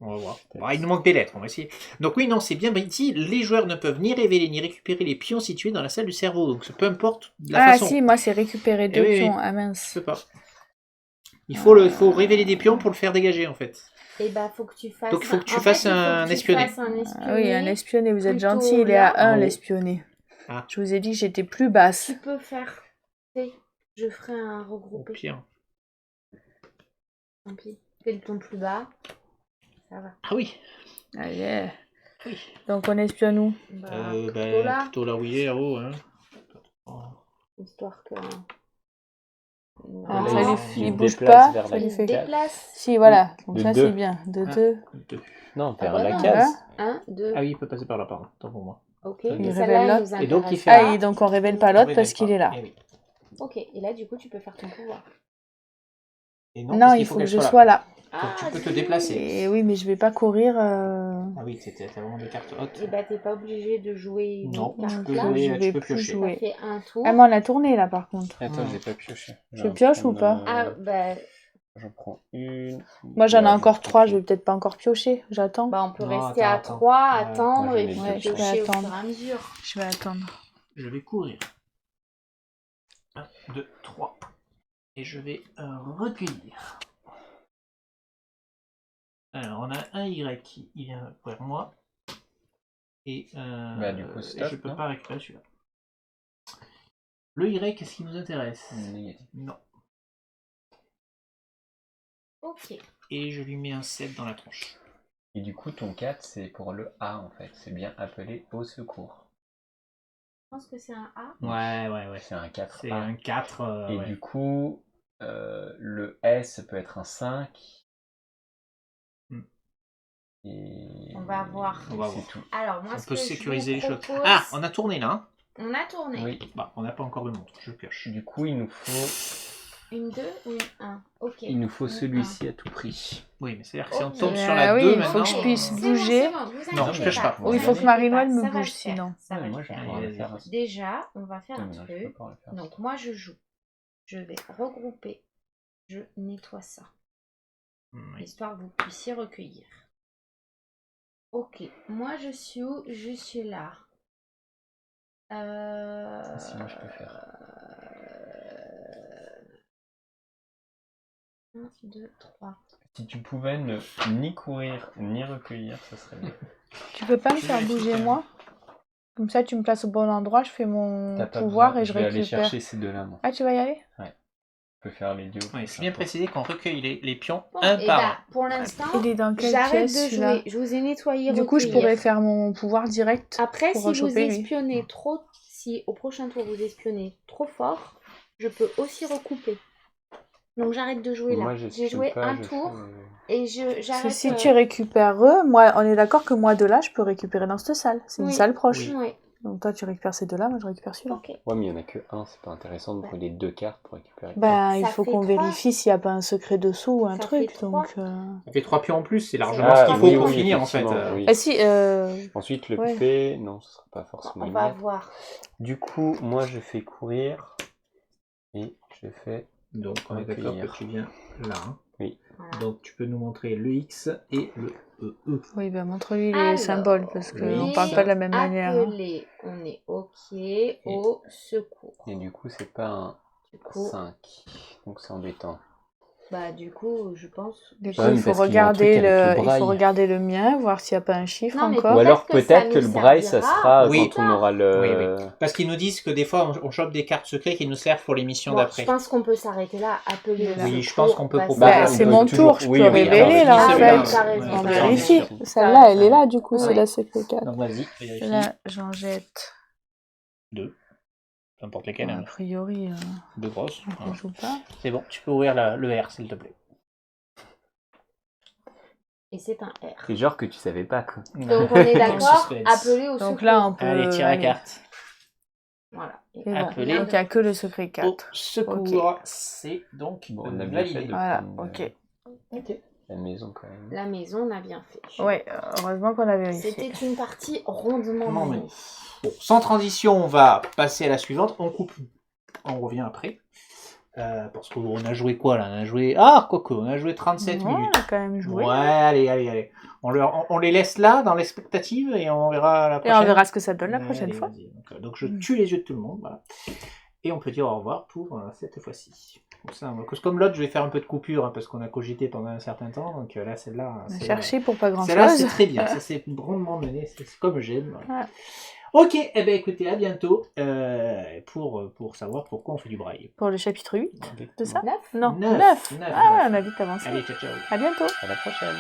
[SPEAKER 1] On va voir. Bon, il nous manque des lettres, on va essayer. Donc oui, non, c'est bien dit. Les joueurs ne peuvent ni révéler ni récupérer les pions situés dans la salle du cerveau. Donc peu importe la
[SPEAKER 2] Ah
[SPEAKER 1] façon.
[SPEAKER 2] si, moi, c'est récupérer deux
[SPEAKER 1] oui, oui.
[SPEAKER 2] pions. Ah
[SPEAKER 1] Je
[SPEAKER 2] mince.
[SPEAKER 1] peux pas. Il faut révéler des pions pour le faire dégager en fait.
[SPEAKER 4] Et bah, faut que tu fasses.
[SPEAKER 1] Donc, faut que tu
[SPEAKER 4] en
[SPEAKER 1] fasses
[SPEAKER 4] fait, il faut
[SPEAKER 1] un
[SPEAKER 4] que tu
[SPEAKER 1] espionné.
[SPEAKER 4] fasses un espionné.
[SPEAKER 2] Ah oui, un espionné, vous êtes
[SPEAKER 4] plutôt
[SPEAKER 2] gentil, il est à
[SPEAKER 4] là.
[SPEAKER 2] 1
[SPEAKER 1] Oh.
[SPEAKER 2] l'espionné.
[SPEAKER 1] Ah.
[SPEAKER 2] Je vous ai dit que j'étais plus basse.
[SPEAKER 4] Tu peux faire. Je ferai un
[SPEAKER 1] Au
[SPEAKER 4] regroupé.
[SPEAKER 1] pire.
[SPEAKER 4] Tant pis. Fais le ton plus bas. Ça va.
[SPEAKER 1] Ah oui.
[SPEAKER 2] Allez.
[SPEAKER 1] Oui.
[SPEAKER 2] Donc on espionne où?
[SPEAKER 4] Bah, plutôt là.
[SPEAKER 1] Plutôt là où il est, là-haut. Hein.
[SPEAKER 4] Histoire que.
[SPEAKER 2] Ah,
[SPEAKER 3] Là,
[SPEAKER 2] ça
[SPEAKER 3] il
[SPEAKER 2] lui-
[SPEAKER 3] se
[SPEAKER 2] il bouge
[SPEAKER 3] déplace
[SPEAKER 2] pas,
[SPEAKER 3] vers
[SPEAKER 2] ça
[SPEAKER 3] la
[SPEAKER 2] lui
[SPEAKER 4] Il se
[SPEAKER 2] fait-
[SPEAKER 3] case.
[SPEAKER 4] déplace.
[SPEAKER 2] Si, voilà. Donc
[SPEAKER 3] De
[SPEAKER 2] ça,
[SPEAKER 3] deux.
[SPEAKER 2] c'est bien. De
[SPEAKER 1] Ah.
[SPEAKER 2] 2.
[SPEAKER 1] 2.
[SPEAKER 3] Non, vers
[SPEAKER 4] Ah bah
[SPEAKER 3] la
[SPEAKER 4] non.
[SPEAKER 3] case.
[SPEAKER 4] 1, 2.
[SPEAKER 1] Ah oui, il peut passer par là, pardon. Tant pour moi.
[SPEAKER 4] Ok.
[SPEAKER 1] Il
[SPEAKER 4] Et
[SPEAKER 2] révèle
[SPEAKER 4] celle-là,
[SPEAKER 2] l'autre.
[SPEAKER 4] il nous
[SPEAKER 1] Et donc, il
[SPEAKER 4] intéresse
[SPEAKER 1] fait
[SPEAKER 4] pas.
[SPEAKER 2] Ah, et donc on révèle pas l'autre parce qu'il est là.
[SPEAKER 1] Eh oui.
[SPEAKER 4] Ok. Et là, du coup, tu peux faire ton pouvoir.
[SPEAKER 1] Et
[SPEAKER 2] Non,
[SPEAKER 1] parce
[SPEAKER 2] il
[SPEAKER 1] qu'il
[SPEAKER 2] faut que
[SPEAKER 1] qu'elle
[SPEAKER 2] je
[SPEAKER 1] soit
[SPEAKER 2] sois là.
[SPEAKER 1] Donc, tu peux te déplacer.
[SPEAKER 2] Et oui, mais je vais pas courir.
[SPEAKER 1] Ah oui, t'as vraiment des cartes hautes.
[SPEAKER 4] Et bah, t'es pas obligé de jouer une
[SPEAKER 1] Non,
[SPEAKER 4] autre
[SPEAKER 1] tu
[SPEAKER 4] carte
[SPEAKER 1] peux
[SPEAKER 4] là.
[SPEAKER 2] je
[SPEAKER 1] jouer,
[SPEAKER 2] vais
[SPEAKER 1] tu peux
[SPEAKER 2] plus
[SPEAKER 1] piocher.
[SPEAKER 2] jouer.
[SPEAKER 4] Ça fait un tour.
[SPEAKER 2] Ah, mais on a tourné là par contre.
[SPEAKER 3] Attends, j'ai pas pioché.
[SPEAKER 2] Je pioche ou pas
[SPEAKER 4] Ah, bah,
[SPEAKER 3] J'en prends une.
[SPEAKER 2] Moi j'en ai
[SPEAKER 3] Ouais,
[SPEAKER 2] encore
[SPEAKER 3] j'en
[SPEAKER 2] 3,
[SPEAKER 3] prends
[SPEAKER 2] je vais peut-être pas encore piocher. J'attends.
[SPEAKER 4] bah, on peut
[SPEAKER 1] Non,
[SPEAKER 4] rester
[SPEAKER 1] attends,
[SPEAKER 4] à 3,
[SPEAKER 1] attends.
[SPEAKER 4] attendre
[SPEAKER 3] Ouais,
[SPEAKER 4] et
[SPEAKER 3] j'en ai
[SPEAKER 4] puis
[SPEAKER 3] deux.
[SPEAKER 2] Je vais
[SPEAKER 4] piocher au
[SPEAKER 2] attendre.
[SPEAKER 4] fur et à mesure.
[SPEAKER 2] Je vais attendre.
[SPEAKER 1] Je vais courir. 1, 2, 3. Et je vais recueillir. Alors, on a un Y qui vient vers moi. Et
[SPEAKER 3] Bah, du coup, stop,
[SPEAKER 1] je peux
[SPEAKER 3] non
[SPEAKER 1] pas récupérer celui-là. Le Y, qu'est-ce qui nous intéresse?
[SPEAKER 3] Négatif.
[SPEAKER 1] Non.
[SPEAKER 4] Ok.
[SPEAKER 1] Et je lui mets un 7 dans la tronche.
[SPEAKER 3] Et du coup, ton 4, c'est pour le A en fait. C'est bien appelé au secours.
[SPEAKER 4] Je pense que c'est un A.
[SPEAKER 1] Ouais.
[SPEAKER 3] C'est un 4A.
[SPEAKER 1] C'est un 4.
[SPEAKER 3] Et
[SPEAKER 1] ouais.
[SPEAKER 3] du coup, le S peut être un 5. Et...
[SPEAKER 4] On va voir.
[SPEAKER 1] On va
[SPEAKER 3] c'est
[SPEAKER 1] voir.
[SPEAKER 3] tout.
[SPEAKER 4] Alors, moi,
[SPEAKER 1] On
[SPEAKER 4] ce
[SPEAKER 1] peut
[SPEAKER 4] que
[SPEAKER 1] sécuriser les
[SPEAKER 4] je vous
[SPEAKER 1] choses.
[SPEAKER 4] propose...
[SPEAKER 1] Ah, on a tourné là. Hein.
[SPEAKER 4] On a tourné.
[SPEAKER 3] Oui.
[SPEAKER 1] Bah, on n'a pas encore de montre. Je pioche.
[SPEAKER 3] Du coup, il nous faut,
[SPEAKER 4] Une 2 ou une 1. Ok.
[SPEAKER 3] celui-ci à tout prix.
[SPEAKER 1] Oui, mais c'est-à-dire que si on
[SPEAKER 4] Ok.
[SPEAKER 1] tombe sur la
[SPEAKER 2] oui,
[SPEAKER 1] 2
[SPEAKER 2] il
[SPEAKER 1] maintenant.
[SPEAKER 2] faut que je puisse
[SPEAKER 4] C'est
[SPEAKER 2] bouger.
[SPEAKER 4] Bon, vous
[SPEAKER 1] Non,
[SPEAKER 4] inquiétez
[SPEAKER 1] je pioche pas.
[SPEAKER 2] Oui, il faut que
[SPEAKER 4] Vous
[SPEAKER 2] Marie-Noël
[SPEAKER 4] inquiétez
[SPEAKER 2] me
[SPEAKER 4] pas, ça va
[SPEAKER 2] bouge
[SPEAKER 4] le faire,
[SPEAKER 2] sinon.
[SPEAKER 4] Ça va
[SPEAKER 3] moi,
[SPEAKER 4] le faire.
[SPEAKER 3] j'aimerais le faire.
[SPEAKER 4] Déjà, on va faire
[SPEAKER 3] Ouais,
[SPEAKER 4] un
[SPEAKER 3] mais non, je peux
[SPEAKER 4] truc.
[SPEAKER 3] pas le faire.
[SPEAKER 4] Donc, moi, je joue. Je vais regrouper. Je nettoie ça.
[SPEAKER 1] Oui.
[SPEAKER 4] Histoire que vous puissiez recueillir. Ok, moi je suis où? Je suis là.
[SPEAKER 3] Sinon, je peux faire.
[SPEAKER 4] 1, 2, 3.
[SPEAKER 3] Si tu pouvais ne ni courir ni recueillir, ça serait bien.
[SPEAKER 2] Tu peux pas me
[SPEAKER 1] Je
[SPEAKER 2] faire
[SPEAKER 1] vérifie
[SPEAKER 2] bouger
[SPEAKER 1] quand même.
[SPEAKER 2] moi? Comme ça, tu me places au bon endroit, je fais mon
[SPEAKER 3] T'as pas
[SPEAKER 2] pouvoir
[SPEAKER 3] besoin,
[SPEAKER 2] et je
[SPEAKER 3] vais aller
[SPEAKER 2] récupère.
[SPEAKER 3] chercher ces deux-là, moi.
[SPEAKER 2] Ah, tu vas y aller?
[SPEAKER 3] Je peux faire les dios.
[SPEAKER 1] Oui, c'est bien précisé qu'on recueille les pions
[SPEAKER 4] Bon,
[SPEAKER 1] un
[SPEAKER 4] et
[SPEAKER 1] par
[SPEAKER 4] bah,
[SPEAKER 1] un.
[SPEAKER 4] pour l'instant,
[SPEAKER 2] Il est dans quelle
[SPEAKER 4] j'arrête
[SPEAKER 2] pièce
[SPEAKER 4] de
[SPEAKER 2] celui-là?
[SPEAKER 4] jouer. Je vous ai nettoyé.
[SPEAKER 2] Du coup, je
[SPEAKER 4] recueillir.
[SPEAKER 2] pourrais faire mon pouvoir direct
[SPEAKER 4] Après,
[SPEAKER 2] pour
[SPEAKER 4] si vous
[SPEAKER 2] choper lui.
[SPEAKER 4] espionnez trop, si au prochain tour vous espionnez trop fort, je peux aussi recouper. Donc j'arrête de jouer là.
[SPEAKER 3] Moi,
[SPEAKER 4] J'ai
[SPEAKER 3] j'espionne
[SPEAKER 4] joué
[SPEAKER 3] pas,
[SPEAKER 4] un
[SPEAKER 3] je
[SPEAKER 4] tour
[SPEAKER 3] fais-
[SPEAKER 4] et
[SPEAKER 2] Parce que
[SPEAKER 4] j'arrête.
[SPEAKER 2] si tu récupères eux, moi, on est d'accord que moi de là, je peux récupérer dans cette salle. C'est une
[SPEAKER 4] Oui.
[SPEAKER 2] salle proche.
[SPEAKER 1] Oui.
[SPEAKER 4] Ouais.
[SPEAKER 2] Donc toi, tu récupères ces deux-là, moi je récupère celui-là.
[SPEAKER 4] Ok.
[SPEAKER 3] Ouais, mais il y en a que un, c'est pas intéressant de brûler 2 cartes pour récupérer.
[SPEAKER 2] Ben, il
[SPEAKER 4] Ça
[SPEAKER 2] faut
[SPEAKER 4] fait
[SPEAKER 2] qu'on
[SPEAKER 4] 3.
[SPEAKER 2] vérifie s'il n'y a pas un secret dessous ou un
[SPEAKER 4] Ça
[SPEAKER 2] truc.
[SPEAKER 4] fait
[SPEAKER 2] Donc,
[SPEAKER 4] 3.
[SPEAKER 1] Ça fait 3 pions en plus, c'est largement
[SPEAKER 4] Ah,
[SPEAKER 1] ce qu'il faut
[SPEAKER 4] oui,
[SPEAKER 1] pour
[SPEAKER 4] oui,
[SPEAKER 1] finir en fait.
[SPEAKER 3] effectivement, oui.
[SPEAKER 2] Ah si,
[SPEAKER 3] Ensuite, le
[SPEAKER 2] ouais.
[SPEAKER 3] P, non, ce sera pas forcément
[SPEAKER 4] On va
[SPEAKER 3] immédiat.
[SPEAKER 4] voir.
[SPEAKER 3] Du coup, moi, je fais courir et je fais...
[SPEAKER 1] Donc on est d'accord que
[SPEAKER 3] Recueillir.
[SPEAKER 1] tu viens là. Hein.
[SPEAKER 3] Oui.
[SPEAKER 4] Voilà.
[SPEAKER 1] Donc tu peux nous montrer le X et le E.
[SPEAKER 2] Oui, ben montre-lui les
[SPEAKER 4] Alors,
[SPEAKER 2] symboles parce
[SPEAKER 1] le
[SPEAKER 2] qu'on
[SPEAKER 1] X,
[SPEAKER 2] parle pas de la même manière. Hein.
[SPEAKER 4] Appelé, on est ok au secours.
[SPEAKER 3] Et du coup, c'est pas un
[SPEAKER 4] Du coup,
[SPEAKER 3] 5. Donc c'est embêtant.
[SPEAKER 4] bah du coup, je pense.
[SPEAKER 2] Du coup,
[SPEAKER 3] Ouais, mais
[SPEAKER 2] il faut
[SPEAKER 3] parce qu'il y a un truc
[SPEAKER 2] regarder
[SPEAKER 3] avec le
[SPEAKER 2] il
[SPEAKER 3] braille.
[SPEAKER 2] faut regarder le mien, voir s'il n'y a pas un chiffre
[SPEAKER 4] Non, mais
[SPEAKER 2] encore.
[SPEAKER 3] Ou alors
[SPEAKER 4] Peut-être que
[SPEAKER 3] peut-être
[SPEAKER 4] ça
[SPEAKER 3] que
[SPEAKER 4] nous
[SPEAKER 3] le braille, ça
[SPEAKER 4] servira
[SPEAKER 3] sera
[SPEAKER 1] Oui.
[SPEAKER 3] quand on aura le...
[SPEAKER 1] Oui, oui. Parce qu'ils nous disent que des fois on chope des cartes secrètes qui nous servent pour les missions
[SPEAKER 4] Bon,
[SPEAKER 1] d'après.
[SPEAKER 4] je pense qu'on peut s'arrêter là. Appeler au
[SPEAKER 1] Oui, je
[SPEAKER 4] secours.
[SPEAKER 1] pense qu'on peut
[SPEAKER 4] bah,
[SPEAKER 1] proposer.
[SPEAKER 2] Bah,
[SPEAKER 1] on
[SPEAKER 2] c'est
[SPEAKER 1] peut
[SPEAKER 2] mon
[SPEAKER 3] toujours-
[SPEAKER 2] tour, je
[SPEAKER 3] oui,
[SPEAKER 2] peux
[SPEAKER 3] oui,
[SPEAKER 2] révéler
[SPEAKER 1] alors,
[SPEAKER 2] là en
[SPEAKER 1] oui,
[SPEAKER 2] fait.
[SPEAKER 1] t'as
[SPEAKER 4] raison.
[SPEAKER 2] On
[SPEAKER 1] t'as
[SPEAKER 2] vérifie.
[SPEAKER 1] raison.
[SPEAKER 2] Celle-là, elle est là du coup, c'est
[SPEAKER 4] Ouais.
[SPEAKER 2] la secret 4.
[SPEAKER 1] Donc vas-y, vérifie.
[SPEAKER 2] Là, j'en jette.
[SPEAKER 1] 2. N'importe lesquels.
[SPEAKER 2] A
[SPEAKER 1] Hein.
[SPEAKER 2] priori,
[SPEAKER 1] 2 grosses.
[SPEAKER 2] on
[SPEAKER 1] Voilà.
[SPEAKER 2] ne joue pas.
[SPEAKER 1] C'est bon, tu peux ouvrir le R s'il te plaît.
[SPEAKER 4] Et c'est un R.
[SPEAKER 3] C'est genre que tu savais pas, quoi.
[SPEAKER 4] Donc on est d'accord.
[SPEAKER 1] Suspense.
[SPEAKER 4] Appeler au secours.
[SPEAKER 2] Donc là, on peut.
[SPEAKER 1] Allez, tire la carte.
[SPEAKER 4] Voilà. Et
[SPEAKER 2] C'est bon.
[SPEAKER 1] Appelez.
[SPEAKER 2] Donc il n'y a que le secret 4.
[SPEAKER 1] Au secours. C'est donc
[SPEAKER 3] Bon, on a bien fait
[SPEAKER 1] validé.
[SPEAKER 3] de
[SPEAKER 2] Voilà,
[SPEAKER 3] prendre,
[SPEAKER 2] ok.
[SPEAKER 1] Ok.
[SPEAKER 3] la maison, quand même.
[SPEAKER 4] La maison, on a bien fait.
[SPEAKER 2] Ouais, heureusement qu'on a vérifié.
[SPEAKER 4] C'était une partie rondement
[SPEAKER 1] Non, mais-
[SPEAKER 4] menée.
[SPEAKER 1] Bon, sans transition, on va passer à la suivante. On coupe. On revient après. Parce qu'on a joué quoi là? On a joué. Ah, quoique, on a joué 37
[SPEAKER 2] Ouais,
[SPEAKER 1] minutes.
[SPEAKER 2] on a quand même joué.
[SPEAKER 1] Ouais, allez. On les laisse là, dans l'expectative, et on verra la
[SPEAKER 2] Et
[SPEAKER 1] prochaine.
[SPEAKER 2] on verra ce que ça donne la
[SPEAKER 1] Ouais,
[SPEAKER 2] prochaine
[SPEAKER 1] allez,
[SPEAKER 2] fois.
[SPEAKER 1] vas-y. Donc, je tue les yeux de tout le monde, voilà. Et on peut dire au revoir pour cette fois-ci. Comme l'autre, je vais faire un peu de coupure, hein, parce qu'on a cogité pendant un certain temps, donc là, celle-là...
[SPEAKER 2] On a
[SPEAKER 1] c'est-
[SPEAKER 2] cherché pour pas grand
[SPEAKER 1] Celle-là, c'est
[SPEAKER 2] chose.
[SPEAKER 1] très bien, ça c'est rondement mené, c'est comme j'aime. Voilà.
[SPEAKER 2] Ouais.
[SPEAKER 1] Ok, eh ben écoutez, à bientôt pour savoir pourquoi on fait du braille.
[SPEAKER 2] Pour le chapitre 8 de ça?
[SPEAKER 4] 9.
[SPEAKER 2] Non,
[SPEAKER 1] Neuf.
[SPEAKER 2] 9.
[SPEAKER 1] Neuf.
[SPEAKER 2] Ah ouais, on a vite avancé.
[SPEAKER 1] Allez, ciao, ciao.
[SPEAKER 2] À bientôt.
[SPEAKER 3] À la prochaine.